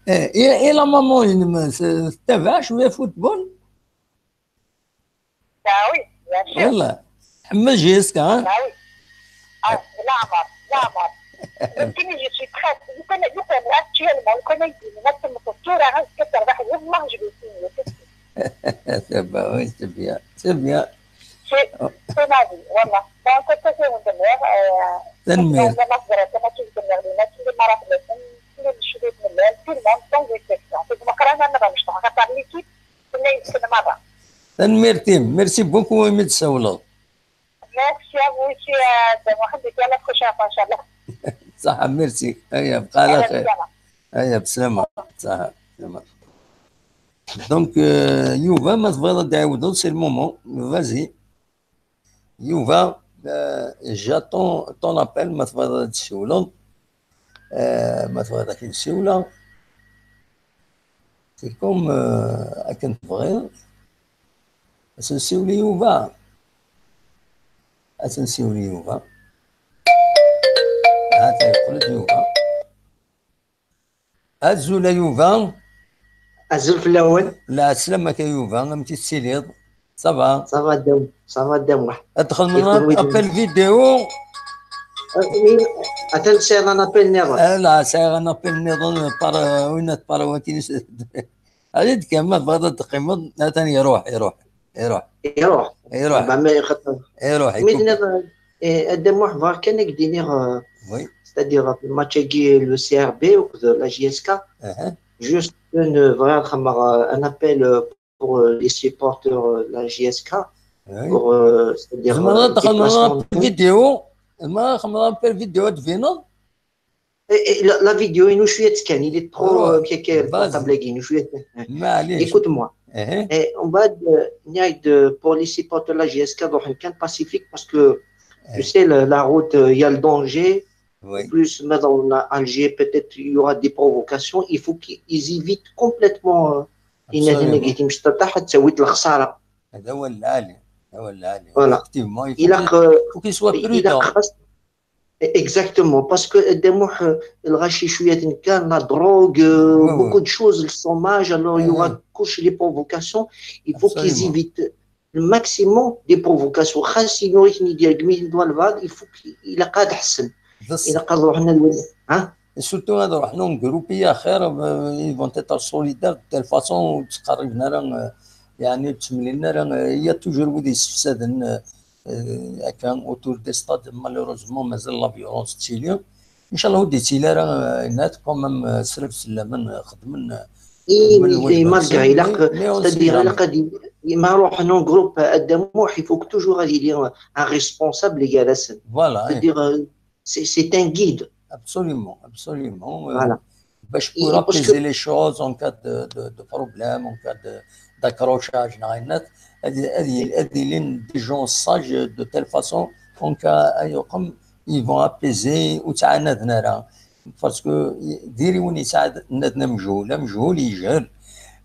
Et la maman, تتابع شوية فوتبول؟ oui, bien sûr. والله حمل جيسكا ها؟ oui. لا عمر. يمكن je suis prête. Je connais actuellement, je connais notre culture, hein, ce que ça va faire, moi je vais signer. C'est bien. C'est ma vie, voilà. Donc, c'est ce que je تنمير تنمير تيم ميرسي بوكو وميت سولو ميرسي à vous aussi محمد يلا بخشافة إن شاء الله صح ميرسي هيا بقى على خير هيا بسلامة صح بسلامة دونك يوفا ما تبغى تعاودو سي المومون فازي يوفا j'attends ton appel ما تبغى تسولو ما تبغى تسولو سي كوم راك تبغي اسنسيولي يوفا اسنسيولي يوفا هات يقول يوفا ازول يوفا ازول في الاول لا سلامك يا يوفا متي تسيليض صافا صافا دام ادخل من ابل فيديو اتل سير انا ابل نيرون لا سير انا ابل نيرون بار وين بار وكين هذيك كما بغا تقيم ثاني يروح الدموع كان يدير oui c'est-à-dire le match qui le CRB ou de la JSK juste un appel pour les supporters de la JSK pour c'est-à-dire vidéo ما خمرنا بالفيديو تفينو la vidéo il nous شويه كان il est trop كي شويه معليش écoute-moi et on va pour les supporters de la JSK dans un camp pacifique parce que tu sais la route il y a le danger plus mais dans Alger peut-être il y aura des provocations il faut qu'ils évitent complètement النادي اللي مش تحت تسويت الخساره هذا هو العالي voilà il a faut qu'il soit prudent exactement parce que الدموع الغاشي شويه كان la drogue beaucoup de choses le chômage alors il y aura couche les provocations il faut qu'ils évitent le maximum des provocations خاص يوريني ديال قميل دوا الفاد il faut il قاد حسن الى قاد روحنا الولي ها surtout هذا روحنا جروبيه خير ils vont être solidaires de telle façon تقربنا راه يعني تملينا راه هي توجور ودي استفساد كان اوتور دي ستاد مالوروزمون مازال لا فيولونس تيليا ان شاء الله ودي تيلا راه نات كومام سلف سلامن خدمنا مالغا الى c'est-à-dire الى قد ما روحنا جروب الدموع il faut toujours غادي يدير un responsable اللي جالس voilà c'est-à-dire c'est un guide absolument voilà باش pour apaiser les choses en cas de problème en cas d'accrochage ناينات هذه لين دي جون ساج دو تيل فاسون اون كا يقوم يفون ابيزي وتعاندنا راه باسكو ديري وين يساعد نادنا مجهول يجهل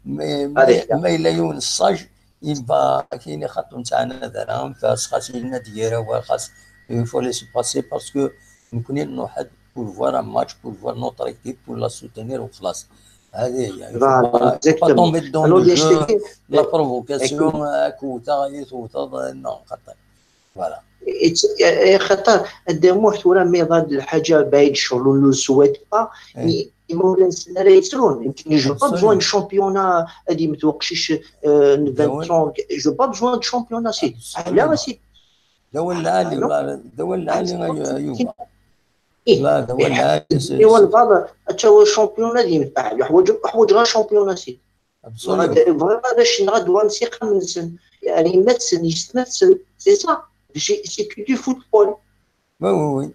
ما الا يون الساج يبقى كاين خاطر نتعاند راه خاص لنا ديالها وخاص يفو لي سي باسي باسكو نكونين واحد pour voir un match, pour voir notre équipe, pour la soutenir au classe. هذه هي. Il ne faut pas tomber dans le jeu, la provocation, non, خطر. Voilà. خطر الدموح ولا ميضاد الحاجه بعيد شغل لو سويت با مولانا السنه يسرون يمكن جو با بزوان شامبيونا هذه ما توقشيش 23 جو با بزوان شامبيونا سي لا سي دول العالي دول العالي يوبا لا دول العالي هو الفضل حتى هو الشامبيونا ديما فاعل حوايج غير شامبيونا سي فريمون باش نغدو نسيق من سن يعني يمثل يتمثل سي صح c'est que du football. Oui.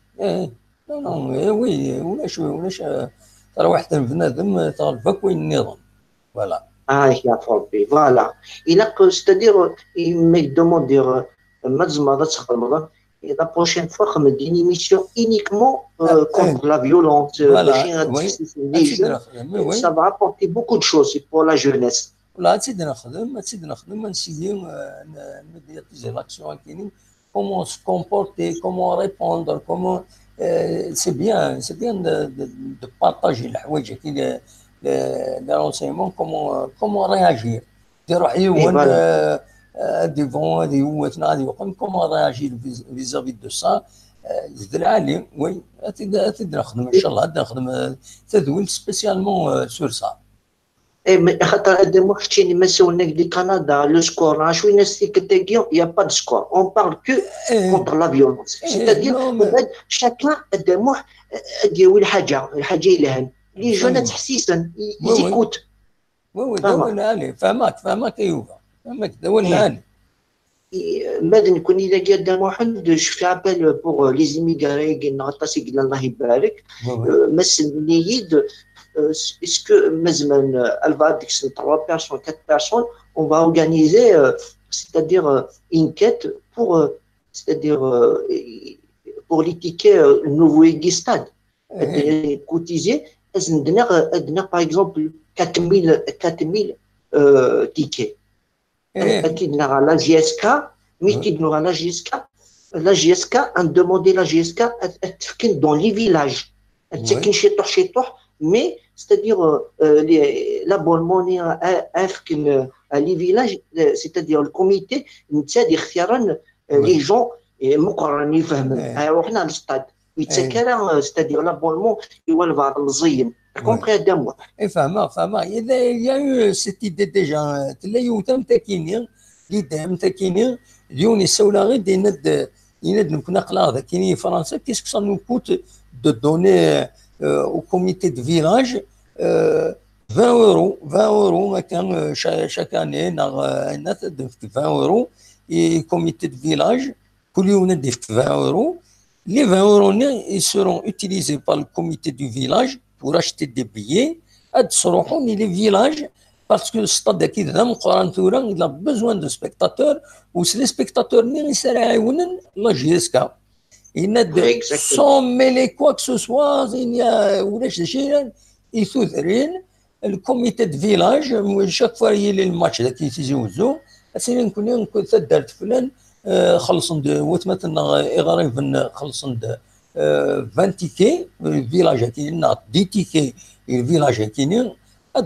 Non, oui. ولاش ترى واحد البنادم تغلبك وين النظام. Voilà. يا ربي فوالا. c'est-à-dire il me demande dire مازال تخدم la prochaine fois خمم une émission uniquement contre la violence. Ça va apporter beaucoup de choses pour la jeunesse. ولا تزيد نخدم نسيي ندير des actions كاينين. Comment se comporter, comment répondre, comment c'est bien de partager les renseignements, comment réagir. Comment réagir vis-à-vis de ça. Oui, spécialement sur ça. خاطر هذا مو حكيني ما سولناك دي كندا لو سكور شويه ناس كتاكيو يا با دو سكور اون بارل كو كونتر لا فيولونس سيتادير شاكان الدموح ديال الحاجه يلهن لي جون تحسيسا يزيكوت وي دول عالي فهمك ايوبا فهمك دول عالي ماذا نكون اذا قال دموح جو في ابل بور لي زيميغري قلنا غطاسي قلنا الله يبارك مثل نيد. Est-ce que elle va avec 3 personnes, 4 personnes, on va organiser, c'est-à-dire une quête c'est-à-dire pour les tickets nouveau stade. Cotiser, par exemple 4000 tickets. La GSK, la GSK, on demandait la GSK dans les villages. Chez toi, mais c'est-à-dire l'abonnement à les villages, c'est-à-dire le comité, les gens مقررين يفهموا رحنا للستاد ويتسكر c'est-à-dire l'abonnement يولف الزين كومبري دمو فهمها اذا يا سيت ايدي ديجا تلايو تم تاكيني قدام تاكيني ديوني السوله غير يند كنا قلا كاينين فرنسا كيسك سا نو كوت دو دوني au comité de village 20 euros chaque année 20 euros et comité de village كل يوم ندير 20 euros. Les 20 euros ils seront utilisés par le comité du village pour acheter des billets هاد تروحوا لي فيلاج باسكو الستاد اكيد هذا مقارنه ثورا il a besoin de spectateurs وسي لي سبيكتاتور اللي يسرعون لا جي اس كا يند سون ميلي كوا كو سوا ولاش شي يثوثرين الكوميتي دو فيلاج شاك فوا يلي الماتش ذاك يتزوزو اسيني نكون دارت فلان خلصن وثمثلنا اغريفن خلصن 20 تيكي الفيلاج كاين 10 تيكي الفيلاج كاينين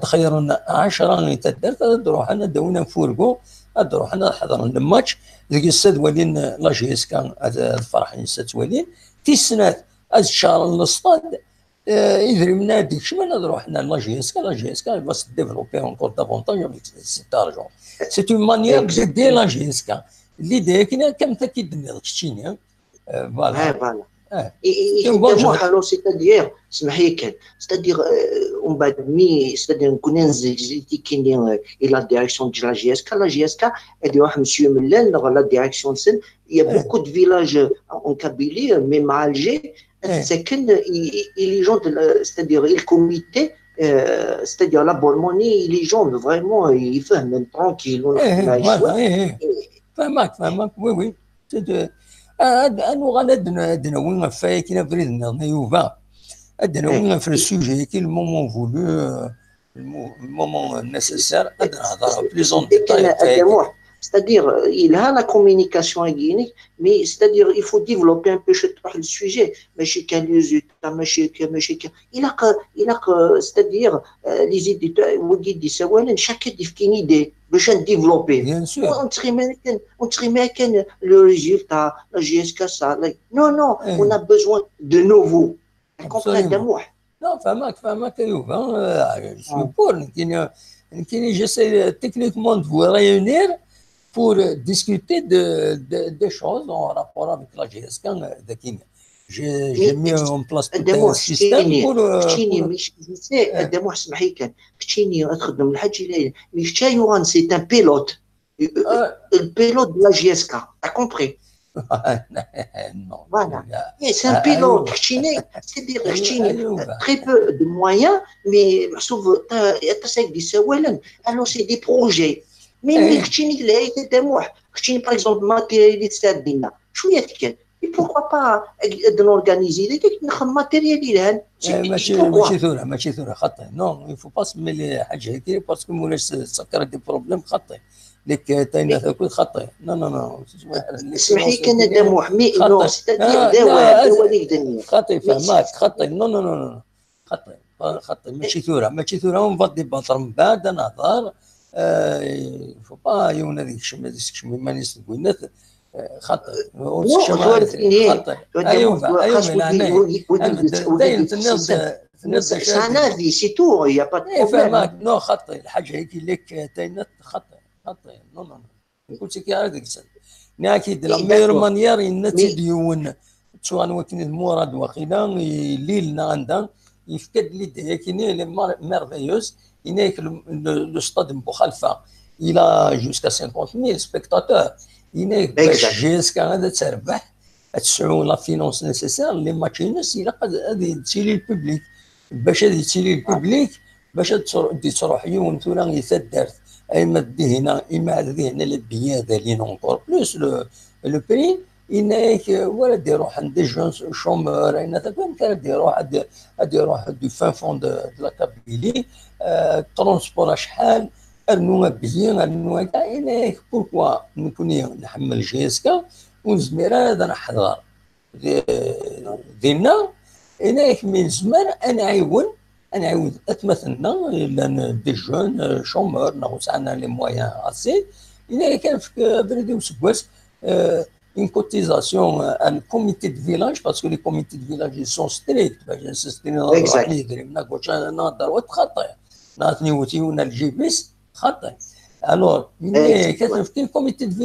خيرنا 10 تدرت نروح انا دوينا نفورقو نروح انا نحضر الماتش ذيك السد ولين لا جي اس كان الفرح السد ولين في السنه الشهر الاصطاد يدري من هذيك شمال نروح انا لا جي اس كان باش ديفلوبي اونكور دافونتاج افيك سيت ارجون سي اون مانيير دو لا جي اس كان l'idée كاينه كم تاكيد من الشينيا فوالا c'est-à-dire اسمح لي كان c'est-à-dire on va mi c'est-à-dire نكون نزيد كاين لا ديريكسيون ديال لا جي اس كا اللي واحد مسيو ملان لا ديريكسيون سن يا بوكو دو فيلاج اون كابيلي مي مع الجي ساكن لي جون c'est-à-dire الكوميتي c'est-à-dire l'abonnement les gens vraiment ils فهموا tranquille فهمك وي أنا غادي وين فاي كاين فريد نيوفا أدنا وين في السوجي كاين المومون فولو المومون نيسيسير أدنا نهضر بليزون ديتاي c'est-à-dire il a la communication avec mais c'est-à-dire il faut développer un peu le sujet ماشي كان résultat ماشي il a c'est-à-dire les idées وقيدي سوالا chacun définit idée باش نديفلوبي on trimait le résultat la GSK ça non on a besoin de nouveau comprends non فهمك ايوب je suis pour j'essaie techniquement de vous réunir pour discuter des choses en rapport avec la GSK de Kenya. J'ai mis en place tout un système pour... Je sais, Adamo, c'est un pilote. Le pilote de la GSK, t'as compris? Non. Voilà. C'est un pilote. C'est-à-dire très peu de moyens, mais alors c'est des projets. Mais par exemple, matérialiste, et pourquoi pas de l'organiser ماشي ثورة خطأ non il faut pas se mêler حاجة هيك parce que مولاش سكر des problèmes خطأ لك تاينا تكون خطأ non اسمح لي كان دموح مي نو ستادير دواء خطأ فهمك خطأ non خطأ ماشي ثورة ونفضي باطر من بعد نهضر il faut pas يوم هذيك شمي مانيس تقولنا خطأ سانافي سي تو يا با فهمك نو خطأ الحاجة هيك لك تاينت خطأ نو قلت لك هذاك اكيد لا ميور مانيير النتي ديون سواء وكن مراد وقيلا ليلنا عندنا يفكد لي كاينين لي ميرفيوز هناك لو ستاد مخالفه الى جوسكا 50000 سبيكتاتور هناك باش جيسكا هذا تربح تسعوا لا فينونس نيسيسير لي ماكينس الى هذه تسيلي البوبليك باش هذه تسيلي البوبليك باش تروح يوم ثورا يتدارت اما دي هنا اما هذه هنا البياده لين اونكور بلوس لو بري هناك ولا يروح عند دي جون شومور هنا تكون يروح دو فان فون دو لا كابيلي ترونسبور شحال ارنو بيان ارنو هناك بوركوا نكون نحمل جيسكا ونزمير هذا نحضر دينا هناك من زمان انا عاود اتمثلنا لان دي جون شومور ناقص عندنا لي مويان اسي هناك كان في بريدي وسكواس une cotisation à un comité de village parce que les comités de village ils sont stricts باش نسستين نهضر خطأ نعطني وتيونا الجيبس خطأ الوغ كتعرف كاين كوميتي دو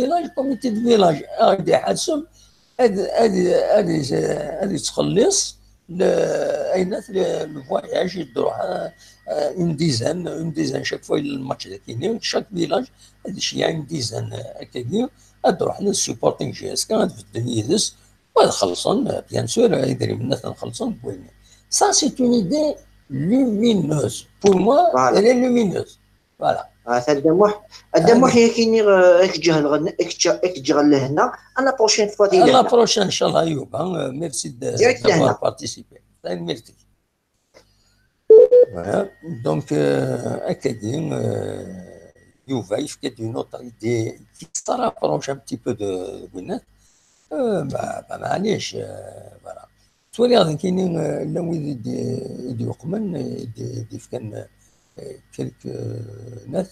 فيلاج غادي يحاسب هادي تخلص اينات لو فواياج يديروها اون ديزان شاك فوا الماتش كاينين شاك فيلاج هادي شي اون ديزان هكاكي تروح للسيبورتينغ جي اس كان في الدنيا وخلصون بيان سور يدري الناس نخلصون بوين سا سي اون ايدي لومينوز بور موا elle est lumineuse voilà الدموح يكيني اكجه لهنا انا بروشين فوا ديال لا بروشين ان شاء الله ايوب ميرسي دافوار بارتيسيبي ميرسي دونك هكاكين يوفا يفكد اون اوتر ايدي كي ترابروش ان بتي بو دو بنات معليش فوالا تولي غادي كاينين لاو يدي يقمن يدي فكان كلك ناس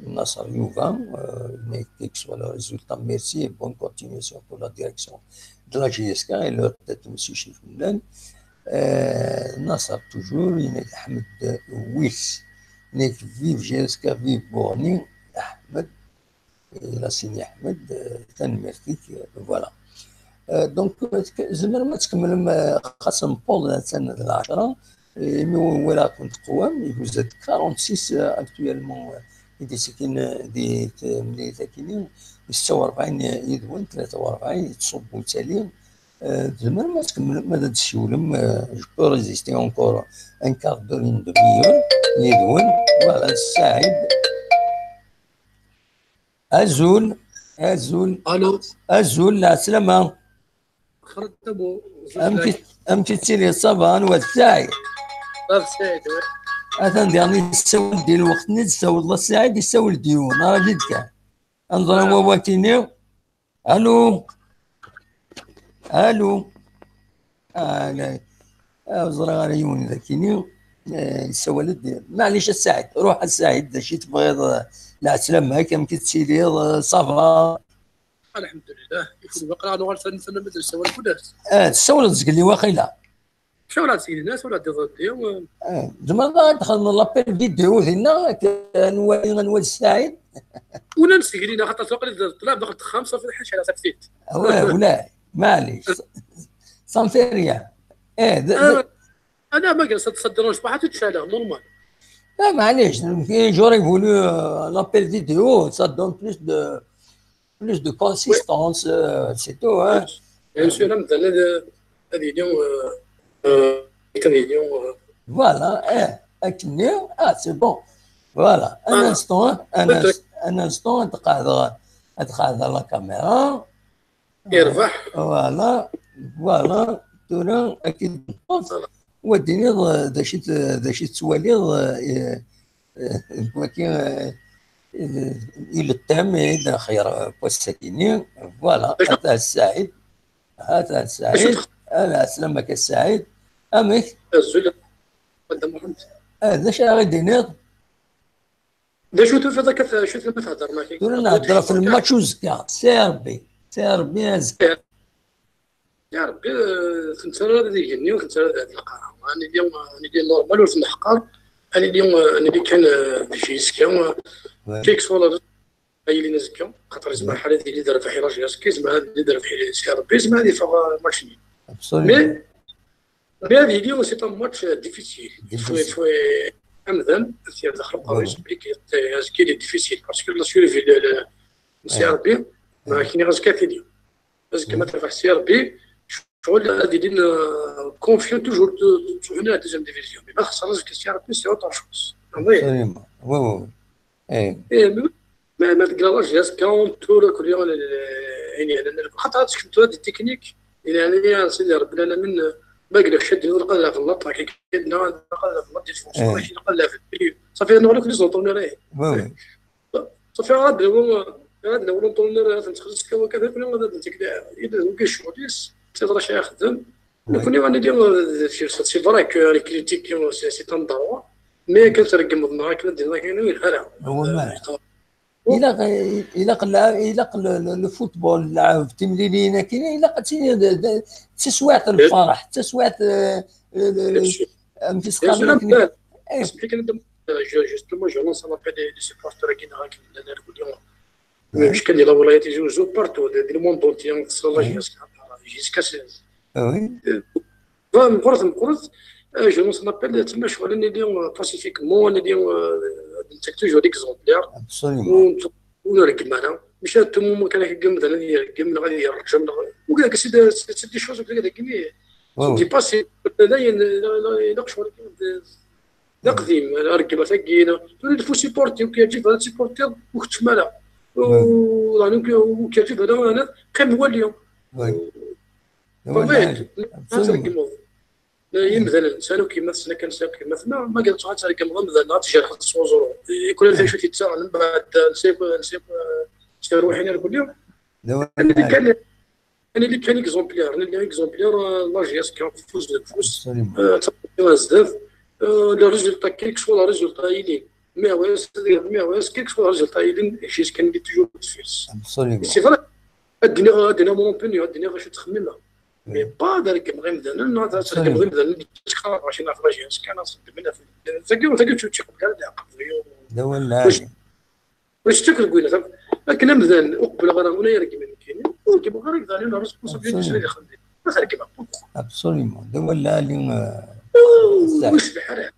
نصر يوفا كيكس ولا ريزولتا ميرسي بون كونتينيسيون بور لا ديريكسيون دو لا جي اس كا لو تيت مسيو شريف ملان نصر توجور ينادي احمد ويلس نيك فيف جي اس كا فيف بورني احمد الى سيني احمد تنمرتيك فوالا دونك زمر ما تكمل خاصة بول سنة 10 ولا كنت قوام يجوز 46 اكتويلمون يدي ساكن دي ملي ساكنين 46 يدون 43 يتصبوا تالي زمر ما تكمل ماذا تسولم جو ريزيستي اونكور ان كار دورين دميور يدون فوالا السعيد أزول الو أزول لا سلامة خرجت ابو أمشي تسيري الصبان والسعيد سعيد أثن ديالي يساول ديال الوقت نتساول الله السعيد يساول ديون راه جد كان انظر وواتيني. الو الو. لا زرا غاريون ذاكيني السوالد. معليش السعيد، روح السعيد شي تبغيض لا سلامة كم كتسيليض صافا. الحمد لله. يكون بقرا انا غنسنى مدرسه السوالد كلها. السوالد زقلي واخيلا. شو ولا تسيل الناس ولا ديال زعما دخل من لابيل فيديو هنا غنولي السعيد. ولا نسقلينا خاطر توقيت الطلاب دخلت خمسه في الحاجه على سكتيت. ولا معليش صافي ريان. انا ما قلت تصدرون شبحات تشالها نورمال. لا معليش في جور يقولو لابيل فيديو ça donne plus de consistance c'est tout hein. Bien sûr مثلا هذه اليوم كان اليوم فوالا اكني سي بون فوالا ان انستون تقعد لا كاميرا يربح فوالا تونا اكيد وديني داشي تسواليض ولكن الى التام اذا خير والسكينين فوالا. هذا السعيد انا اسلمك السعيد امك الزول قدام محمد هذا شا غادي نيض دا شو تفضل شو لما تهضر معك تقول نهضر في الماتش وزكا سيربي ازكى يا ربي كنت انا غادي يجيني وكنت انا غادي نلقاها. انا اليوم نورمال في الحقار. انا اليوم اللي كان في زكا كيكس ولا هي اللي نزكا خاطر زعما الحاله اللي دار في حراج ياسكي زعما هذا اللي دار في سي ربي زعما هذه فوق ماتش مي هذه اليوم سي ان ماتش ديفيسيل شوي همذا سي داخل باريس بليكي ياسكي لي ديفيسيل باسكو لا سوري في سي ربي ما كاين غير زكا اليوم باسكو ما ترفع سي ربي شغل غادي كونفيون توجور هنا دوزيام ديفيزيون ما خسرناش كسي ربي سي اوتر شوز ما تقراش جاز كونتور كل يوم يعني خاطر شفتوا هذه التكنيك يعني سيدي ربنا انا من باقي لك شد نقلها في اللط كي كدنا نقلها في اللط ديال ماشي نقلها في البيو صافي انا نقول لك نطولنا راه صافي غادي هو نطولنا تنتخرج كوا كذا كنا غادي تكدا اذا كاين شغليس تقدر شي يخدم كنا غندير سي فري كو لي كريتيك سي تان دروا مي كنترقم النهار كنا ديرنا كاين وين هذا هو إلا الفوتبول لعب تمرينين كاين إلا تسوات الفرح تسوات انفسقام كاين جوستومون جو لونس لابيل دي سيبورتور كاين هاك اليوم مش كان ديال الولايات يجوزو بارتو دي موند اونتي تصلا جيسكا وي مقرط جو لونس لابيل تما شغل اليوم باسيفيكمون اليوم نتاك توجور اكزومبلير ونرقم انا مش انتم كان يرقم مثلا يرقم غادي يرجم وكذا كسيد دي شوز وكذا كيمي دي باسي لا يناقش لا قديم رقم ثقيله الفو سيبورتي وكيجي هذا سيبورتي وقت مالا وكيجي هذا انا كان هو اليوم لا مثلا الانسان كيما السنه كنساو كيما ما قالتش غاتسالي كنبغى مثلا تجرح الصوزور يكون فيها شويه تاع من بعد نسيب روحي كل يوم انا اللي كان اكزومبلير لا جياس كان فوز الفلوس بزاف لو ريزولتا كيكس ولا ريزولتا يلين مي واس كيكس ولا ريزولتا يلين شي كان دي توجور فيس سي فري الدنيا مونبوني الدنيا غاش تخممها مي با دارك بغي مثلا نهار تاع بغي مثلا تقرا ماشي نعرف واش كان نصب منها في تشوف قبل العقل واش تكركوينا لكن مثلا اقبل غير يركب كاين وكيبغى غير يقدر له ريسبونسابيلتي اللي خدم ما خليك ابسوليمون ولا اللي واش بحال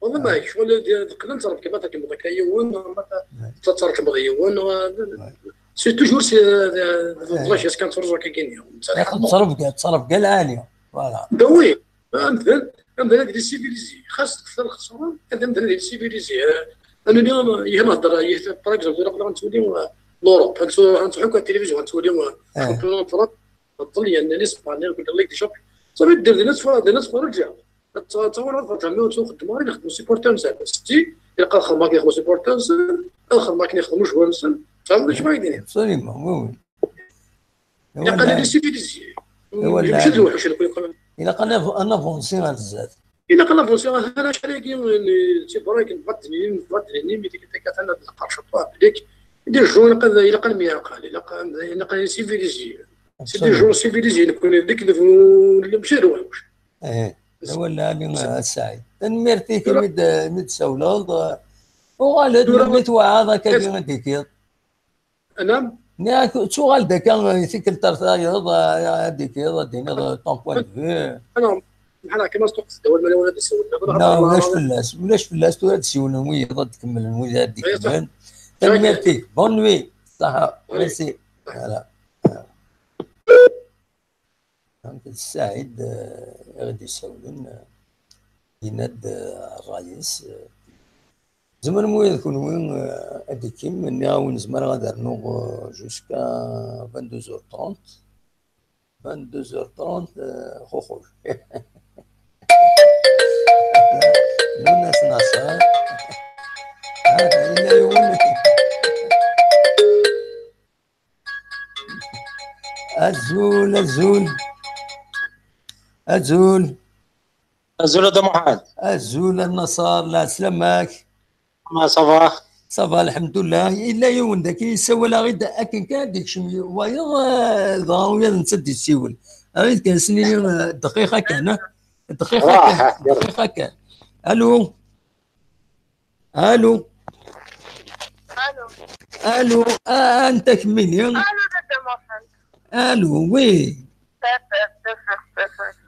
والله ما شغل ديال قلنا تعرف كيف كيبغى كيون تصرف كيبغى يون سي توجور سي فواش كان تفرجوا كاين تصرف كاع العاليه فوالا دوي مثلا دي سيفيليزي خاص الخسران هذا مثلا دي سيفيليزي انا اليوم يهضر باغ اكزومبل نقدر نتوليو لوروب نتحكوا التلفزيون نتوليو شامبيون فرنسا تظل يعني الاسبانيا نقول لك دي شوب صافي دير دي ناس فرجع تصور تعملوا تخدموا يخدموا سيبورتور نسال ستي يلقى اخر ما كيخدموا سيبورتور اخر ما كيخدموا جوانسن صافي اش باغيين ابسوليمون وي الا قال لي سيفيليزي ولا ماشي الوحش اللي يقول الا قلنا انا فونسي بزاف الا قلنا فونسي انا شحال كاين سي برايك نبدلني ملي كانت انا القرشه بديك ندير جون الا قال 100 قال الا قال سيفيليزي سيدي جون سيفيليزي نكون ديك اللي ماشي الوحش ولا اللي السعيد نمرتي كي مد سولاد وغالد ميت وعاض كاين ديكير نعم نياك سؤال دا كان يثيك الترثايض هذيك دينا طون بوان فيو انا بحال هكا ما صدقت الدول مالي ولا تسولنا لا ولاش فلاس تو تسولنا وي تكمل المويه هذيك كمان تنمرتي بون نوي صح ميرسي فوالا السعيد غادي يسولن يناد الرئيس زمان مويا يكون وين هذيك من ناون زمان غادي نوغ جوسكا 22h30 خوخوش الناس ناصر هذا إلا يقول الزول هذا محمد الزول النصار لا سلامك ما صباح صباح الحمد لله الا يون داك يسول غير اكن كان ديك شمي ويا ضاويه نسد السيول غير كان سنين دقيقه كان دقيقه كان الو انت كمين الو وي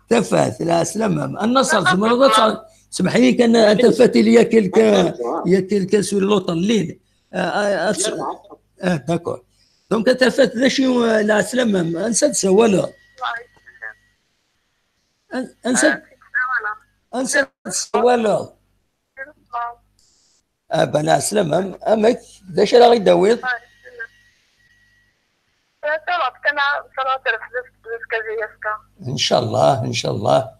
تفات لا سلامة النصر زمرضات سمح لي كان تفاتي لي كلك سور لوطن الليل داكور دونك تفات ذا شي لا سلامة انسد سوالا انسد سوالا بلا سلامة امك ذا شي راغي داويض ان شاء الله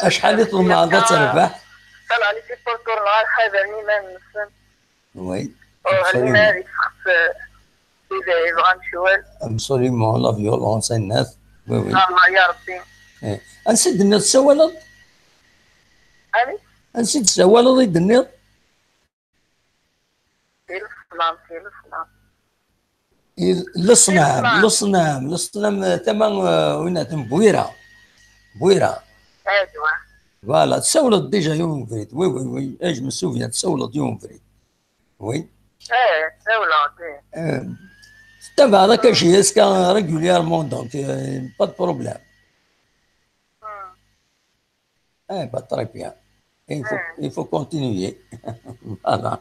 اشحال يطلب مع هذا تربح طلع لي في بورتور نهار خاذني ما نسن وي علينا هذيك خص إذا يبغى شوال ابسوليمون لا فيولونس الناس وي الله يا ربي انسد الناس سوالط أني انسد سوالط يد الناس لصنام ثمن وين بويره ايوا فوالا تسولط ديجا يوم فريد وي اجم السوفيات تسولط يوم فريد وي تسولط تبع هذاك شيء اسكا ريغوليرمون دونك با دو بروبليم با تري بيان il faut continuer voilà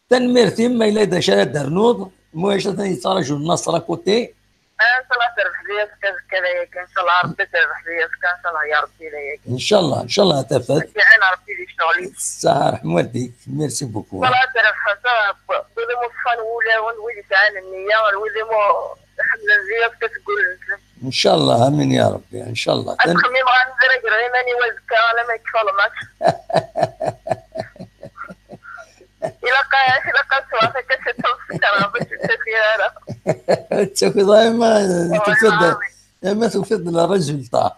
تنمرتي ما الا داشا درنوض واش يتراجعوا النصر كوتي ان شاء الله تربح ليا كذا ان شاء الله ربي تربح ليا ان شاء الله يا ربي ليا ان شاء الله تفت انا ربي لي شغلي صح رحم والديك ميرسي بوكو والله تربح ولا مصفن ولا ولي تعال النيه ولا مو حمل زياد كتقول ان شاء الله امين يا ربي ان شاء الله تخمي بغا ندير ماني وزكا ولا ما يكفلمك إلا قا سوافة كتشوف كرا باش تسير تشوفي دائما ما تفيد الريزولتا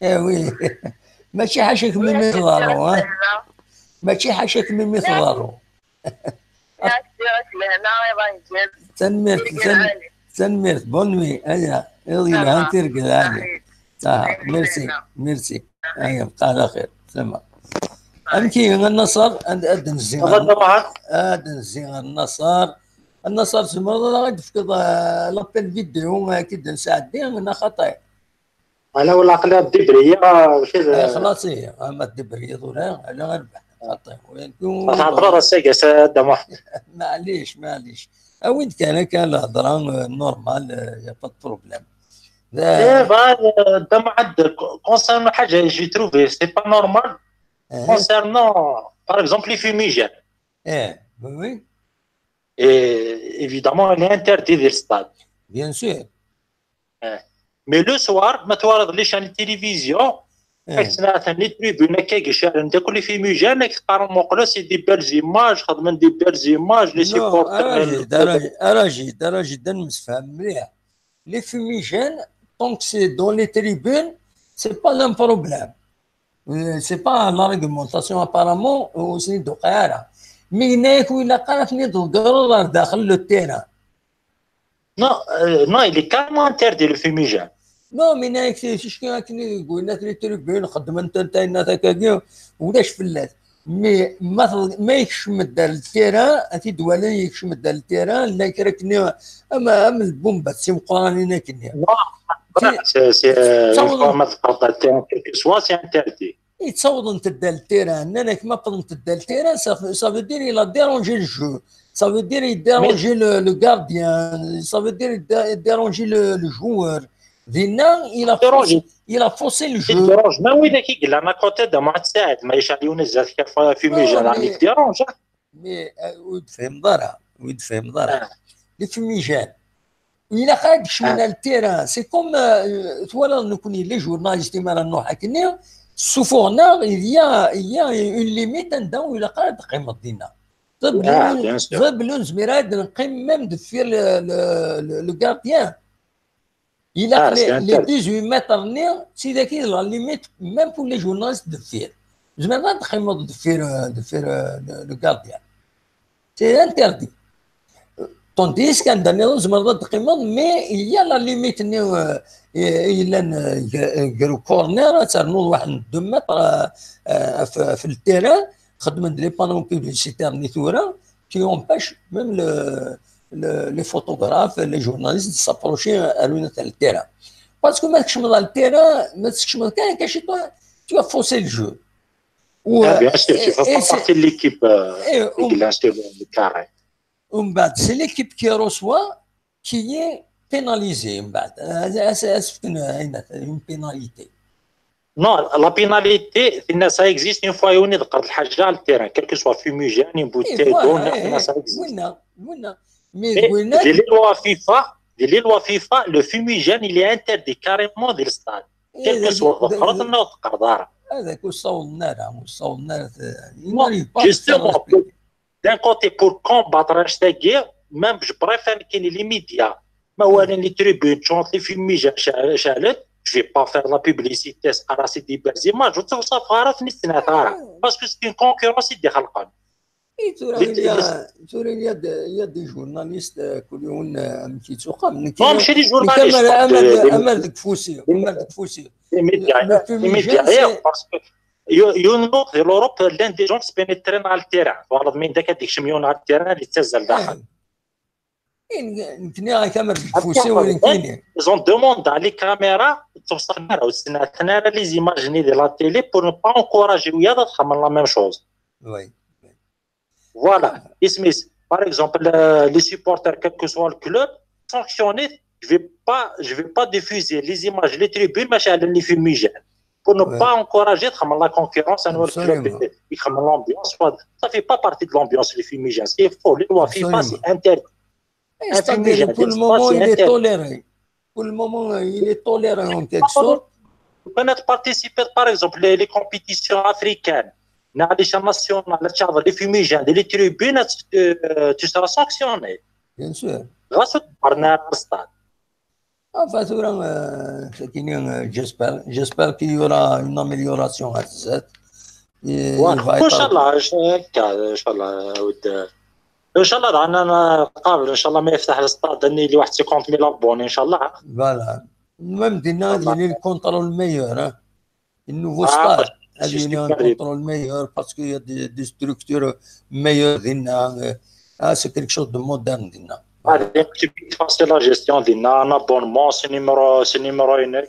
وي ماشي حاشاك من مثل ضرو ماشي حاشاك من مثل ضرو تنميرت بونوي هيا يلا هانتي رقد علي صح ميرسي هيا بقى على خير سلام أمكي النصر أدن الزين النصر سمر غادي تفقد لابيل فيديو أكيد نساعدين أنا خطأ أنا ولا قلنا الدبرية خلاص هي أما الدبرية ولا أنا غنربح خطأ وينكم هضرة السيقاس دمح معليش وين كان الهضرة نورمال يا با بروبليم دمح كونسيرن حاجة جي تروفي سي با نورمال concernant, par exemple, les fumigènes. Oui. Et évidemment, il est interdit dans le stade. Bien sûr. Mais le soir, tu vois les chaînes de télévision, سنة لي تريبون هكاك شاعر داك اللي في ميجان كتقارن موقلا سي دي بيل زيماج خدمن دي بيل زيماج لي سيبورتر أنا جدا متفاهم مليح لي في ميجان طونك سي دون لي تريبون سي با لان بروبليم سي با لارغيمونطاسيون ابارامون وسني دوقيرة مي هناك ولا قالتني الضرورة داخل لو تيران نو إلي كارمون انتردي لو فيميجان نو مي هناك شكون كني قلنا لي تريبون خدم انت الناس هكاكا ولاش فلات مي ما يكشمد التيران أتي دوالين يكشمد التيران لا كركني أما البومبا سي مقارنين كني سي ما تقطع التيران كيلكو سوا سي انتردي يتصور انت التيران انا كما قدمت التيران سافو دير إلا ديرونجي الجو سافو دير يديرونجي لو غارديان سافو دير يديرونجي لو جوور دينا إلا فوسي الجو ديرونج ما وين كي قال انا كنت ما تساعد ما يشعلون الزات كيف في ميجان راني ديرونج مي ود فهم ضرا لي في ميجان إلا خاكش من التيران سي كوم تولا نكون لي جورناليست مالا نوح كني سوفورنا il y a une limite عندها ولا قاعد قيمة دينا ضرب لون زميراد نقيم ميم دفير لو غارديان إلا لي 18 متر نير سي ذاك لا ليميت ميم بور لي جورناليست دفير زعما تقيم دفير لو غارديان سي انتردي طونديس كان داني زعما تقيم مي il y a la limite نيو إلا نقرو كورنير ترنو واحد 2 متر في التيران خدمن لي بانو بيبليسيتير ني ثورا كي اونباش ميم لي فوتوغراف لي جورناليست سابروشي الون تاع التيران باسكو ما تكشم على التيران ما تكشم كان كاشي تو فوسي الجو بيان سور سي بارتي ليكيب كي لانستور لو كاري ومن بعد سي ليكيب كي روسوا كي pénalisé من بعد اسف une pénalité Non, la pénalité, ça existe une fois on est dans le حاجة على التيران quel que soit fumigène une bouteille d'eau ça existe mais les lois FIFA le fumigène il est interdit carrément dans le stade quel que soit الأخرى أنه تقدر هذاك وصول النار justement d'un côté pour combattre cette guerre même je préfère qu'il y ait les médias ما هو اللي تريبون تشونط لي فيميجان شالت جو با فير لا بوبليسيتي راسي دي بازيماج وتصوصف غارة في نسنا غارة باسكو سي اون كونكورونس يدي خلقان توري يا دي جورناليست كل يوم مشي تسوق ماشي لي جورناليست امال ديك فوسي الميديا باسكو يونوك في لوروب لان دي جون سبينيترين على التيران والله من داك هذيك شميون على التيران اللي تزل داخل كنا كاميرا فوسي وين كاينين زون دوموند على لي كاميرا توصلنا وسنا حنا لي زيماجيني ديال لا تيلي بور نو با انكوراجي ويا تخمم لا ميم شوز وي فوالا اسميس باغ اكزومبل لي سيبورتر كيل كو سوا الكلوب سانكسيوني je vais pas diffuser les images les tribunes ماشي على اللي في ميجان pour ne pas encourager تخمم لا كونكورونس انو الكلوب يخمم لامبيونس ça fait pas partie de l'ambiance les fumigènes c'est faux les lois FIFA c'est interdit pour le moment il est toléré pour le moment il est toléré en quelque sorte on a participé par exemple les compétitions africaines à l'échelle nationale les fumigènes les tribunes tu seras sanctionné bien sûr grâce au partenaire stade enfin j'espère qu'il y aura une amélioration à cette ان شاء الله ان شاء الله رانا قابل ان شاء الله ما يفتح الاستاد اني لي واحد 50000 ابوني ان شاء الله فوالا المهم دينا ديال الكونترول ميور النوفو ستاد هذه اللي الكونترول ميور باسكو يا دي ستركتور ميور دينا سي كيلك شوز دو مودرن دينا هذه فاسيل لا جيستيون دينا ان ابونمون سي نيميرو هناك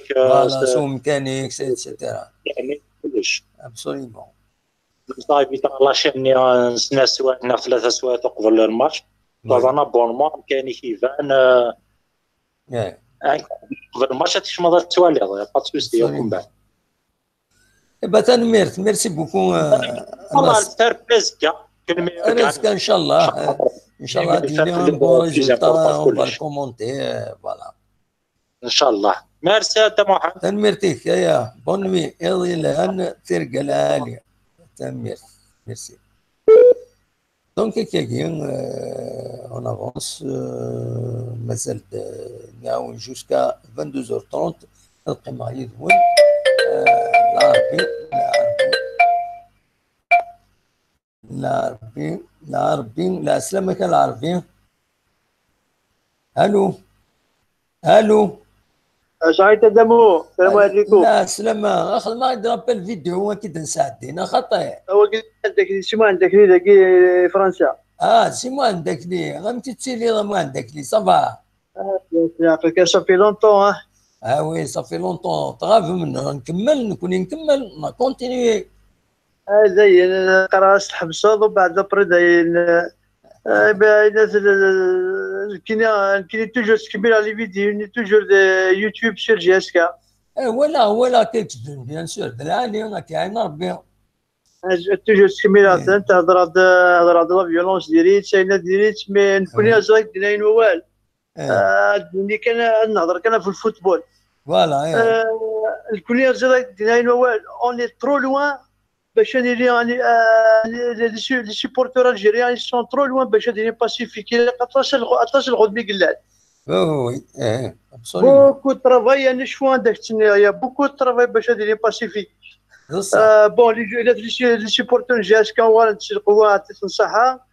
سو ميكانيك ايتترا يعني كلش ابسوليومون صايبي تاع لاشين نسنا سواعنا 3 سوايع قبل الماتش طبعا بونمون كاين كيفان قبل الماتش تشمض التوالي با سوسي يكون بعد باتان ميرسي بوكو والله التربيزكا ان شاء الله دينا بون ريزولتا اون با كومونتي فوالا ان شاء الله ميرسي انت محمد. تنميرتيك يا بون نوي يلا الان ترقى العالية. ميرسي. دونك كاين اون افونس مازال نعاون جوسكا 22h30 القمة يدون العربي لا سلامك العربي. الو سعيد دمو السلام عليكم. لا سلامة اخذ ما يدرابل فيديو كي نساعدين خطير هو قلت عندك شنو عندك لي داكي فرنسا سي ما عندك لي غمتي تسيلي ما عندك لي صافا يعطيك صافي لونطون وي صافي لونطون طغاف منه نكمل ما كونتينيي زي قراص الحبصوض وبعد بريد كاين توجور تكمل على فيديو توجور يوتيوب سير جي اس كا ولا كيكذب بيان سور دلالي كاين ربي توجور تكمل انت تهضر على لا فيولونس ديريت ساينه ديريت مي نكون زايد ديناين والو ملي كان نهضر كان في الفوتبول فوالا الكل زايد ديناين والو اوني ترو لوان باش ندير يعني لي سيبورتور الجيريان سون ترو لوان باش ندير باسيفيكي 14 غدمي قلال وي بوكو ترافاي يعني شو عندك يا بوكو ترافاي باش ندير باسيفيك بون لي سيبورتور جي اس كان وانا القوه تنصحها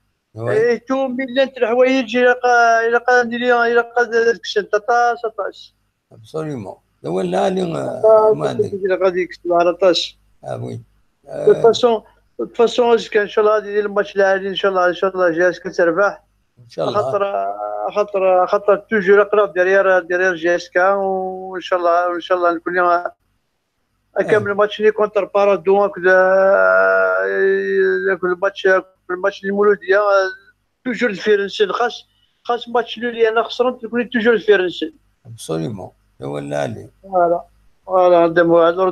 تو مليون الحوايج الى ندير كشن 16 ابسوليومون ولا لي ما عندك غادي يكتب على 13 وي de toute façon ان شاء الله هذه الماتش العالي ان شاء الله جايز كتربح ان شاء الله خاطر توجور اقرب ديرير جيسكا وان شاء الله نكون كامل الماتش اللي كونتر بارادو كذا الماتش المولوديه توجور الفرنسي خاص ماتش اللي انا خسرت تكون توجور الفرنسي ابسوليومون هو اللي فوالا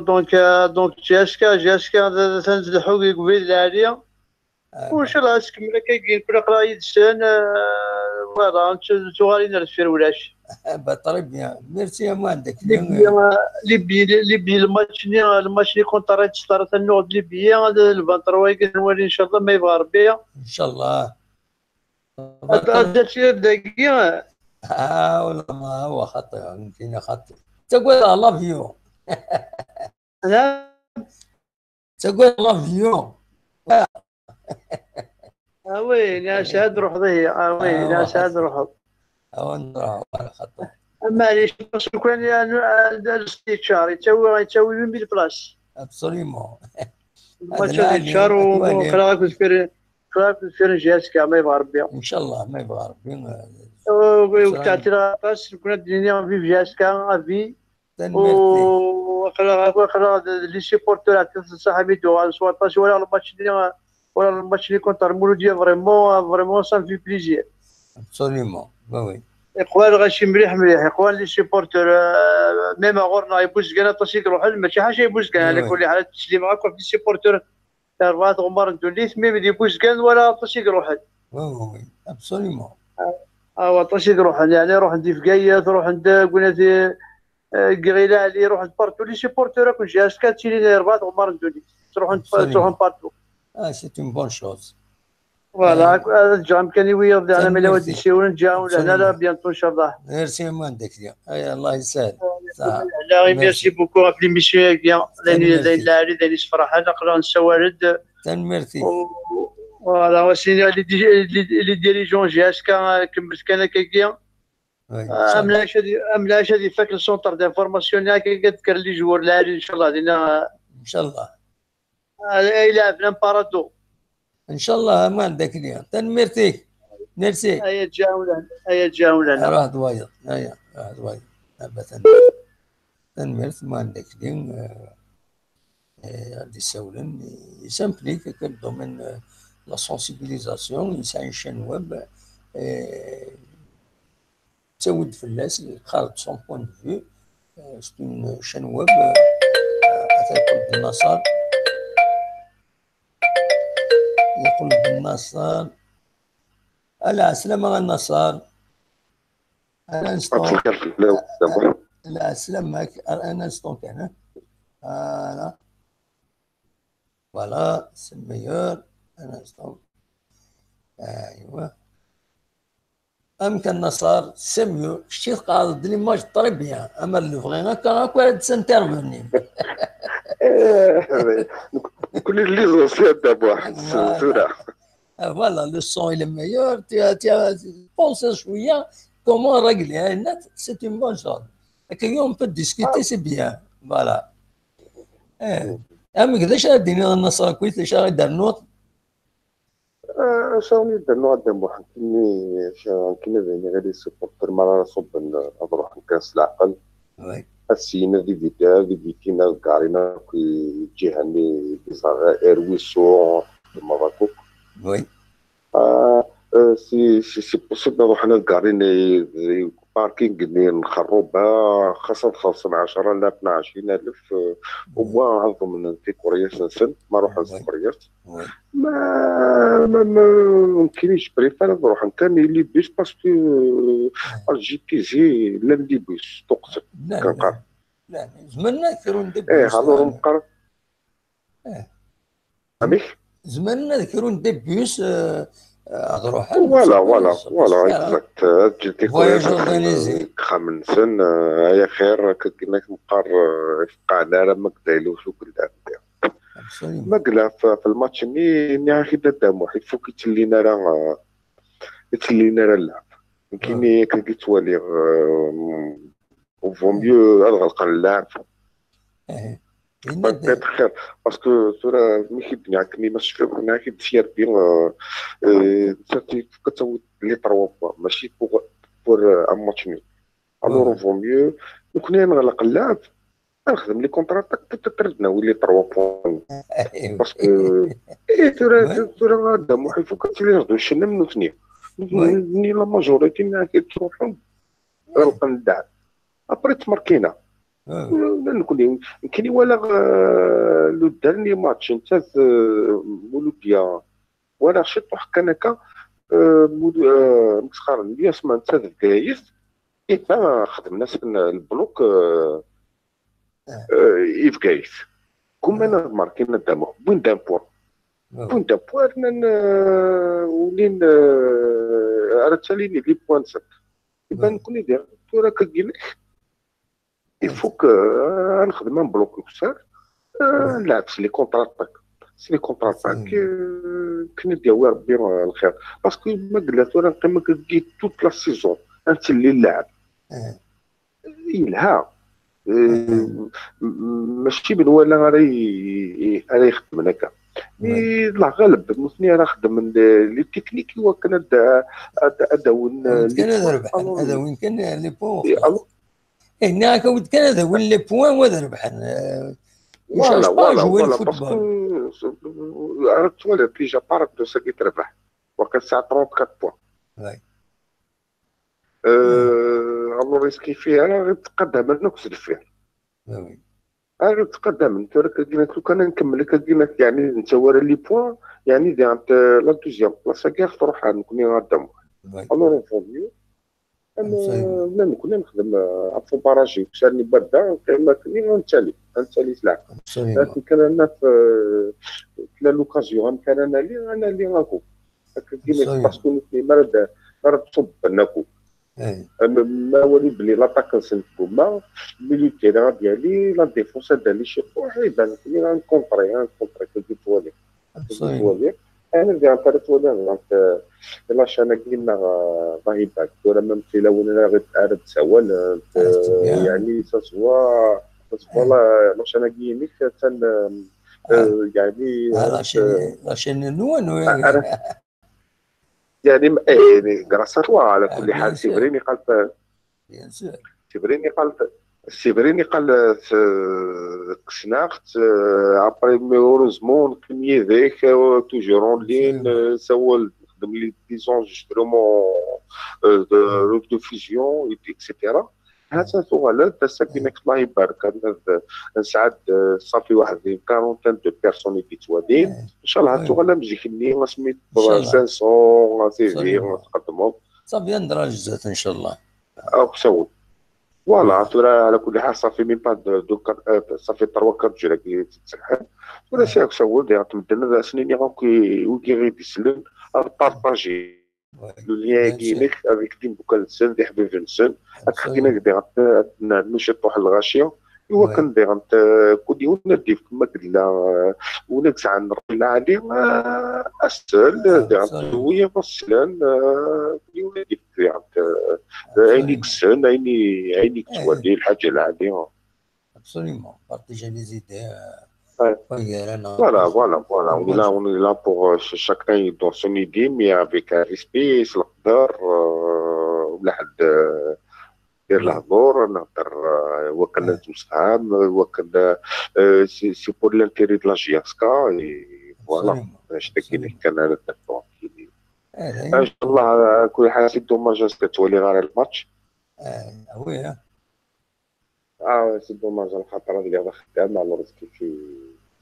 دونك جيسكا تنزل حقوق قبيل العاليه وان شاء الله تكمل كاين كل قرايه السن فوالا غادي نرسل ولاش طري بيان ميرسي ما عندك لي الماتش اللي كونتر ستارت النوض لي بيان 23 جانواري ان شاء الله ما يبغى ربي ان شاء الله هذا الشيء دقيقه والله ما هو خطا يمكن خطا تقول I love you تقول I love you وي ناس هاد روح ضي وي ناس هاد روح نروح خطا معليش بس كان الاستيتشار يتساوي من بالبلاص ابسوليومون ماتش الاستيتشار وخلاك تفير جيسكا ما يبغى ربي ان شاء الله ما يبغى ربي وتعطي لاطاس كنا الدنيا في جيسكا في وخلا لي سيبورتور تاع صاحبي دو 17 ولا الماتش اللي كونتر مولوديه فريمون سان في بليزير ابسوليومون وي اخوان غاشي مليح اخوان لي سيبورتور ميم غورنا يبوز كانا طاسيك روح ماشي حاجه يبوز كان على كل حال تسليم معاكم في لي سيبورتور تاع رباط غمار ندوليت ميم يبوز كان ولا طاسيك روح وي ابسوليومون طاسيك روح يعني روح عندي في روح عند قلنا قريله علي روح بارتو لي سيبورتور كل شيء اش كاتشيلي رباط غمار ندوليت تروحوا بارتو سي اون بون شوز فوالا الجام كان يويض على ملا ودي شيون نجاو لهنا لا بيانتو ان شاء الله ميرسي ما عندك يا الله يسهل لا ميرسي بوكو في ليميسيون بيان لاني لاعبي داني فرحان نقرا نسوارد ميرسي فوالا وسيني لي ديريجون جي اس كملت كان كيكيا املاش هذه فاك السونتر دانفورماسيون كتذكر لي جوار لاعبين ان شاء الله دينا ان شاء الله يلعب بارادو ان شاء الله ما عندك اليوم تنميرتيك ميرسي هيا تجاونا روح دوايض روح دوايض تنميرت ما عندك اليوم غادي يساولن يسامبلي في كل دومين لا سونسيبيليزاسيون يسعى شنواب تسود فلاس خارج سون بوان دو فيو ستون شنواب يقول بالنصر يقول بالنصر السلامة النصر لا سلامك انا ستون كان انا فوالا سي ميور انا ستون ايوا امكن نصار سي ميو شتي قاعد ليماج طري بيان اما اللي بغينا كان هكا سانترفوني كل اللي زوسي دابا سورة فوالا لو سون il est meilleur tu penses شويه comment régler النت c'est une bonne chose لكن on peut discuter c'est bien فوالا اما كذاش دينا النصر كويس ليش غيدير نوط شاوني درنا دابا كنا بين غادي سبورتر ما صوب نروح نكاس العقل السينا دي فيتينا الكارينا كي جيهاني بزغائر ويسو مراكو وي سي بوسيبل نروح للكارينا باركينغ اللي نخربها خاصة خاصة 10 لا 12,000 وما نعظم من كورياس نسن ما نروح لكورياس ما ممكنش بريفير نروح نكمل لي بيس باسكو الجي تي زي لا لي بيس تقصد كنقرا لا زماننا نذكروا ندير بيس هضروا نقرا اميك زماننا نذكروا ندير بيس فوالا اكزاكت جيتي فواياج اورغانيزي خمسن يا خير كنا نقار فقعنا راه ما كدايلوش وكل ما قلا في الماتش ني خدا دامو حيت فوق يتلينا راه اللعب يمكن كيتوالي فو ميو الغلق اللاعب peut-être خير باسكو صورة ماشي الدنيا كني ماشي انا كي دير بيان سيرتي كتسوي لي 3 بوا ماشي بور ان ماتش نيل الوغ فو ميو كنا نغلق اللعب نخدم لي كونتراتاك تتردنا ولي 3 بوان باسكو صورة دامو حيت فوق كتلي شنا منو ثنين ني لا ماجوريتي نا كتروحو غلق اللعب ابري تماركينا يمكن ولا لو دارني ماتش نتا مولوديا ولا شفت واحد كان هكا مسخر ليا سما نتا في كايس خدمنا البلوك في كايس كما انا ماركينا دامو بوين دان بوان ولين رتاليني لي بوان سات يبان كوني داير راه كتقيلك يفوك نخدم ان بلوك كسار نلعب سي لي كونتراتاك كنا نديرو ربي الخير باسكو ما قلت راه نقيم كتجي توت لا سيزون انت اللي اللاعب يلها ماشي من ولا راه يخدم هكا لا غالب مثني راه خدم لي تكنيكي وكان اداون كان ربح هذا وين كان لي بون هنا كنت كان هذا وين لي بوان وهذا ربحان فوالا باسكو عرفت ولا ديجا بارك دو سا كي تربح وكان ساعه 34 بوان الو ريسكي فيها راه غتقدم انا نكسب فيها راه غتقدم انت راه كدير كان نكمل كدير يعني انت ورا لي بوان يعني ديال لا دوزيام بلاصه كاع تروح نكوني غادم الو فوميو انا كنا نخدم في باراجي وسالني برده كما كني نتالي سلعه لكن كان انا في لوكازيون كان انا اللي غاكو كيما باسكو ما راه تصب ناكو ما ولي بلي لاطاك نسنتو ما ميليتير ديالي لا ديفونس ديالي شي روحي بان كني غنكونطري كي توالي انا ديال طريق ولا لا شانا كلمه راهي باك ولا ما مثلا ولا غير تساوى يعني سوا لا شانا كيميك تن يعني لا شانا نوان يعني غراس توا على كل حال سيبريني قال كسناخت ابري ميوروزمون كمية ذاك توجور اون لين سوى نخدم لي ديزونجسترومون دو فيزيون اكسيتيرا هذا ثغلا تساكنك الله يبارك نسعد صافي واحد 40 دو بيرسون يتوالين ان شاء الله ثغلا مجيكني سميت 500 سيفي نقدمهم صافي ندرا جزات ان شاء الله او سوي فوالا على كل حال صافي مين بعد صافي 3-4 جوج كيتسحب ولا شي هكا تمدنا سنين وكي غير يسلم بارطاجي le lien كاين avec ديم بوكالسن دي حبيبنسن خدينا كدير نمشي طوح الغاشيه هو كندير انت كودي وندي كما قلنا ونكسع نرجع عليه اسهل دير ويا مثلا ولدي عينيك سن عينيك تولي الحاجه العاديه absolument partager les idées voilà on est là pour chacun dans son idée mais avec un respect نقدر ولا حد دير الهضور نهضر وكان نتفاهم وكان سي بور لانتيري دو لا جياسكا فوالا باش كاين كان انا نتفاهم ان شاء الله كل حاجه سي دوماج كتولي غير الماتش وي سي دوماج الخطره اللي خدام على راسك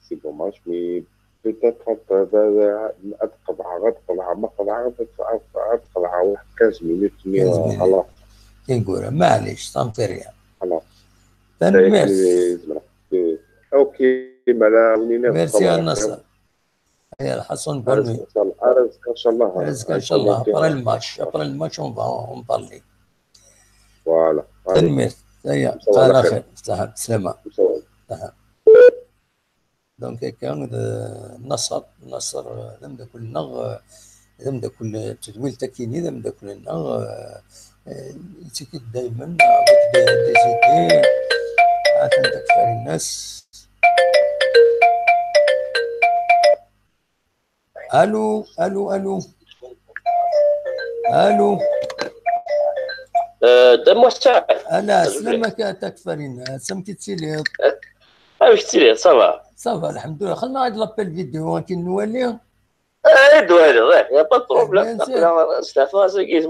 سي دوماج مي بيتيتر غتقطع ما غتقطع واحد 15 مينوت خلاص كنقولها معليش صامتي ريان خلاص ميرسي اوكي مالا ميرسي النصر يا الحسن برمي ان شاء الله رزقك ان شاء الله après الماتش on va parler فوالا ميرسي على خير سلامة دونك كان النصر لم يكن كل تدويل تكيني لم يكن يتكد دائما avec des idées عشان تكفر الناس. الو دم وسع انا سلامك تكفر الناس سمكت سيلي واش تسير صافا الحمد لله. خلنا هاد لابيل فيديو كي نولي دوالي يا با بروبليم استعفى سكيز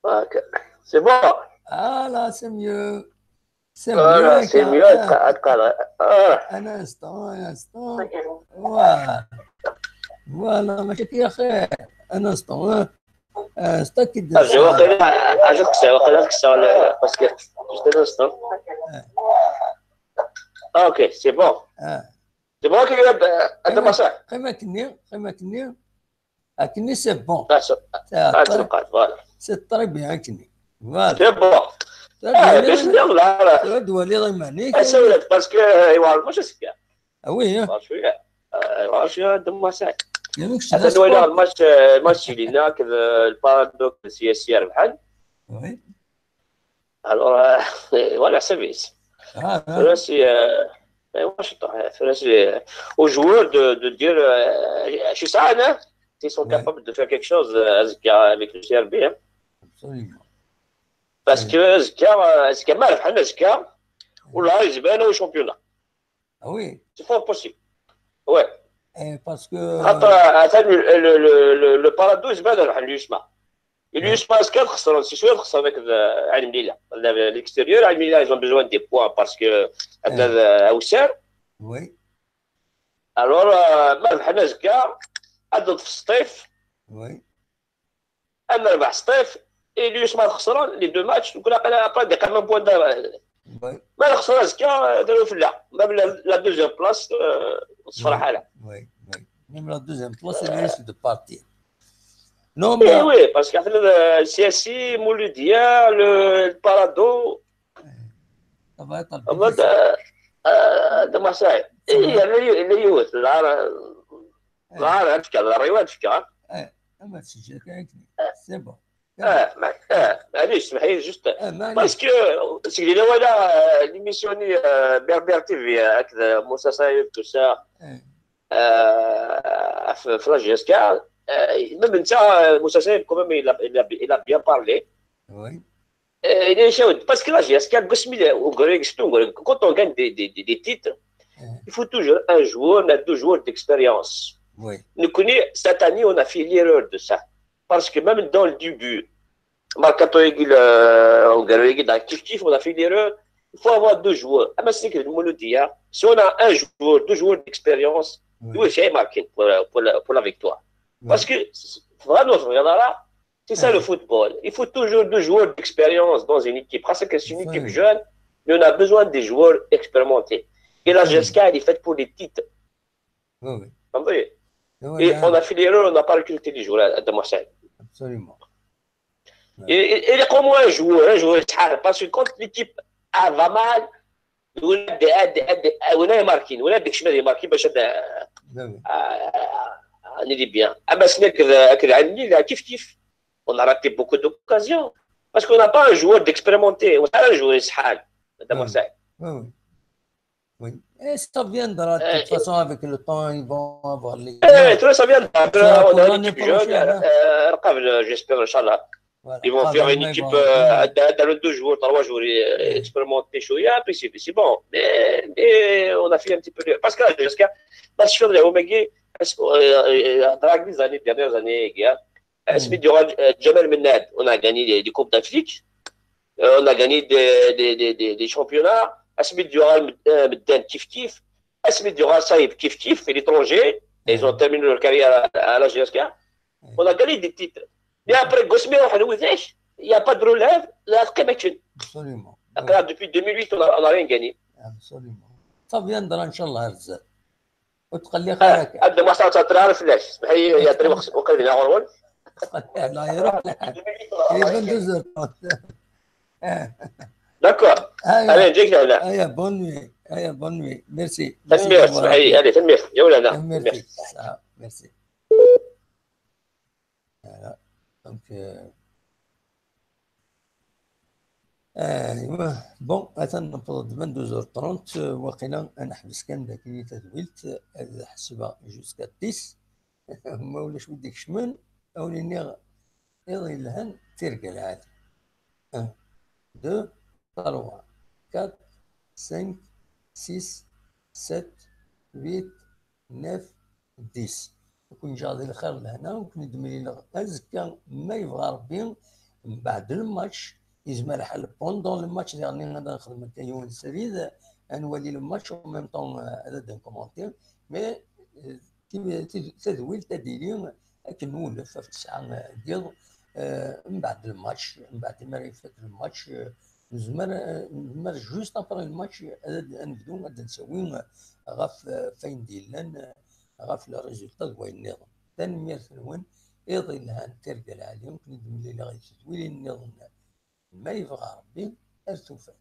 هاكا سي بون لا سي ميو سي ميو تقال انا اسطون فوالا ماشي كي خير انا اسطون استاكد عجبك الساعه باسكو جست اسطون اوكي سي بون سي بون كي هذا ما صح كما كني سي بون سي طري بيان كني فوالا سي بون باش ندير لا دوالي الله يمعنيك اسولت باسكو يوالف واش سكا وي شويه شويه دم ساعه هذا دوالي الماتش لينا كذا البارادوك السياسي ربحان وي الوغ ولا حسابيس فراسي واش طاح فراسي او جوور دو دير شي ساعه انا ils sont capables de faire quelque chose avec le CRB parce que زكا ما ربحنا زكا ولا يزبانا وشامبيونا وي سي فور بوسيبل وي باسكو خاطر لو بارادو يزبانا ربح اليوسما اليوسما زكا خسروا سي شويه خسروا هذاك عين مليله ليكستيريور عين مليله ils ont besoin des points parce que عندنا اوسار وي الوغ ما ربحنا زكا عدد في الصيف وي انا ربح الصيف اليوسما خسران لي دو ماتش نقول ابري دي كامون بوان ما خسران زكا داروا في لا دوزيام بلاص صفر حاله وي ميم لا دوزيام بلاص اللي ريسك دو بارتي نو وي باسكو عندنا السياسي مولوديا البارادو هذا ما صاير اللي يوث لا تفكر الريوان تفكر اما تسجل كاين سي بون معليش اسمح لي جوست باسكو سيدي ولا ليميسيوني بربر تي في هكذا موسى صايب تو سا في لا جيسكا ميم انت موسى صايب كوميم il a bien parlé oui il est chaud parce que la GSK quand on gagne des titres il faut toujours un joueur, on a 2 joueurs d'expérience. Oui. Nous connaissons, cette année, on a fait l'erreur de ça. Parce que même dans le début, Marcato Egil, on a fait l'erreur. Il faut avoir 2 joueurs. C'est que le dit, si on a un joueur, 2 joueurs d'expérience, oui, c'est marqué pour la victoire. Oui. Parce que, vraiment, là, C'est ça le football. Il faut toujours 2 joueurs d'expérience dans une équipe. Parce que c'est une équipe jeune, mais on a besoin des joueurs expérimentés. Et la GSK, elle est faite pour les titres. Oui. Et on a fait l'erreur, on n'a pas recruté les joueurs de Marseille. Absolument. Et il y a au moins un joueur, parce que quand l'équipe va mal, on a marqué, on a des chemins de marquer, on est bien. Mais c'est kiff. On a raté beaucoup d'occasions. Parce qu'on n'a pas un joueur d'expérimenté. On a un joueur de Marseille. Oui. Et ça viendra de toute façon avec le temps, ils vont avoir les. Ça viendra. On a une équipe jeune. J'espère, Inch'Allah. Ils vont faire une équipe dans 2 joueurs, 3 joueurs expérimentés. Puis c'est bon. Mais on a fait un petit peu. Parce que jusqu'à la situation de Omegui, dans les dernières années, durant Jamel Mennad, on a gagné des Coupes d'Afrique, on a gagné des championnats. Asmid Dural Medden Kif, Asmid Dural Saïb Kif, et l'étranger, ils ont terminé leur carrière à la GSK. On a gagné des titres. Mais après Gosmé, il n'y a pas de relève, la Absolument. Depuis 2008, on n'a rien gagné. Absolument. Ça viendra, Inch'Allah, Arzak. وتخلي خيرك. قد ما صارت تعرف ليش؟ هي طريق وكل نهار لا يروح لحد. يبندزر. D'accord. Allez, Jake, là. Bonne nuit. Merci. Merci. Allez, merci. Merci. Voilà. Donc, bon, أتنا نفضل 22h30 وقيلا نحبس كان ذاك اللي تدويلت حسبها جوسكا 10 ما ولاش وديك شمن أو لأني يضي لهن ترقى العادي 2 3 4 5 6 7 8 9 10 وكون جاضي الخير لهنا وكون دملي لغا ما يبغى ربي من بعد الماتش يزمر حل بوندون الماتش يعني غادا نخدم يوم سريد نولي الماتش و ميم طون هذا كومونتير مي تدويل تديري لكن نولف في الساعه ديال من بعد الماتش من بعد ما يفات الماتش نزمر جوست ابري الماتش نبدو غادا نسوي غاف فين ديالنا غاف لو ريزولتا ديال النظام تنمير ثنون يضي لها ترقى العالي يمكن يدملي لغايه تدويل النظام ما يبغى ربي ارتفع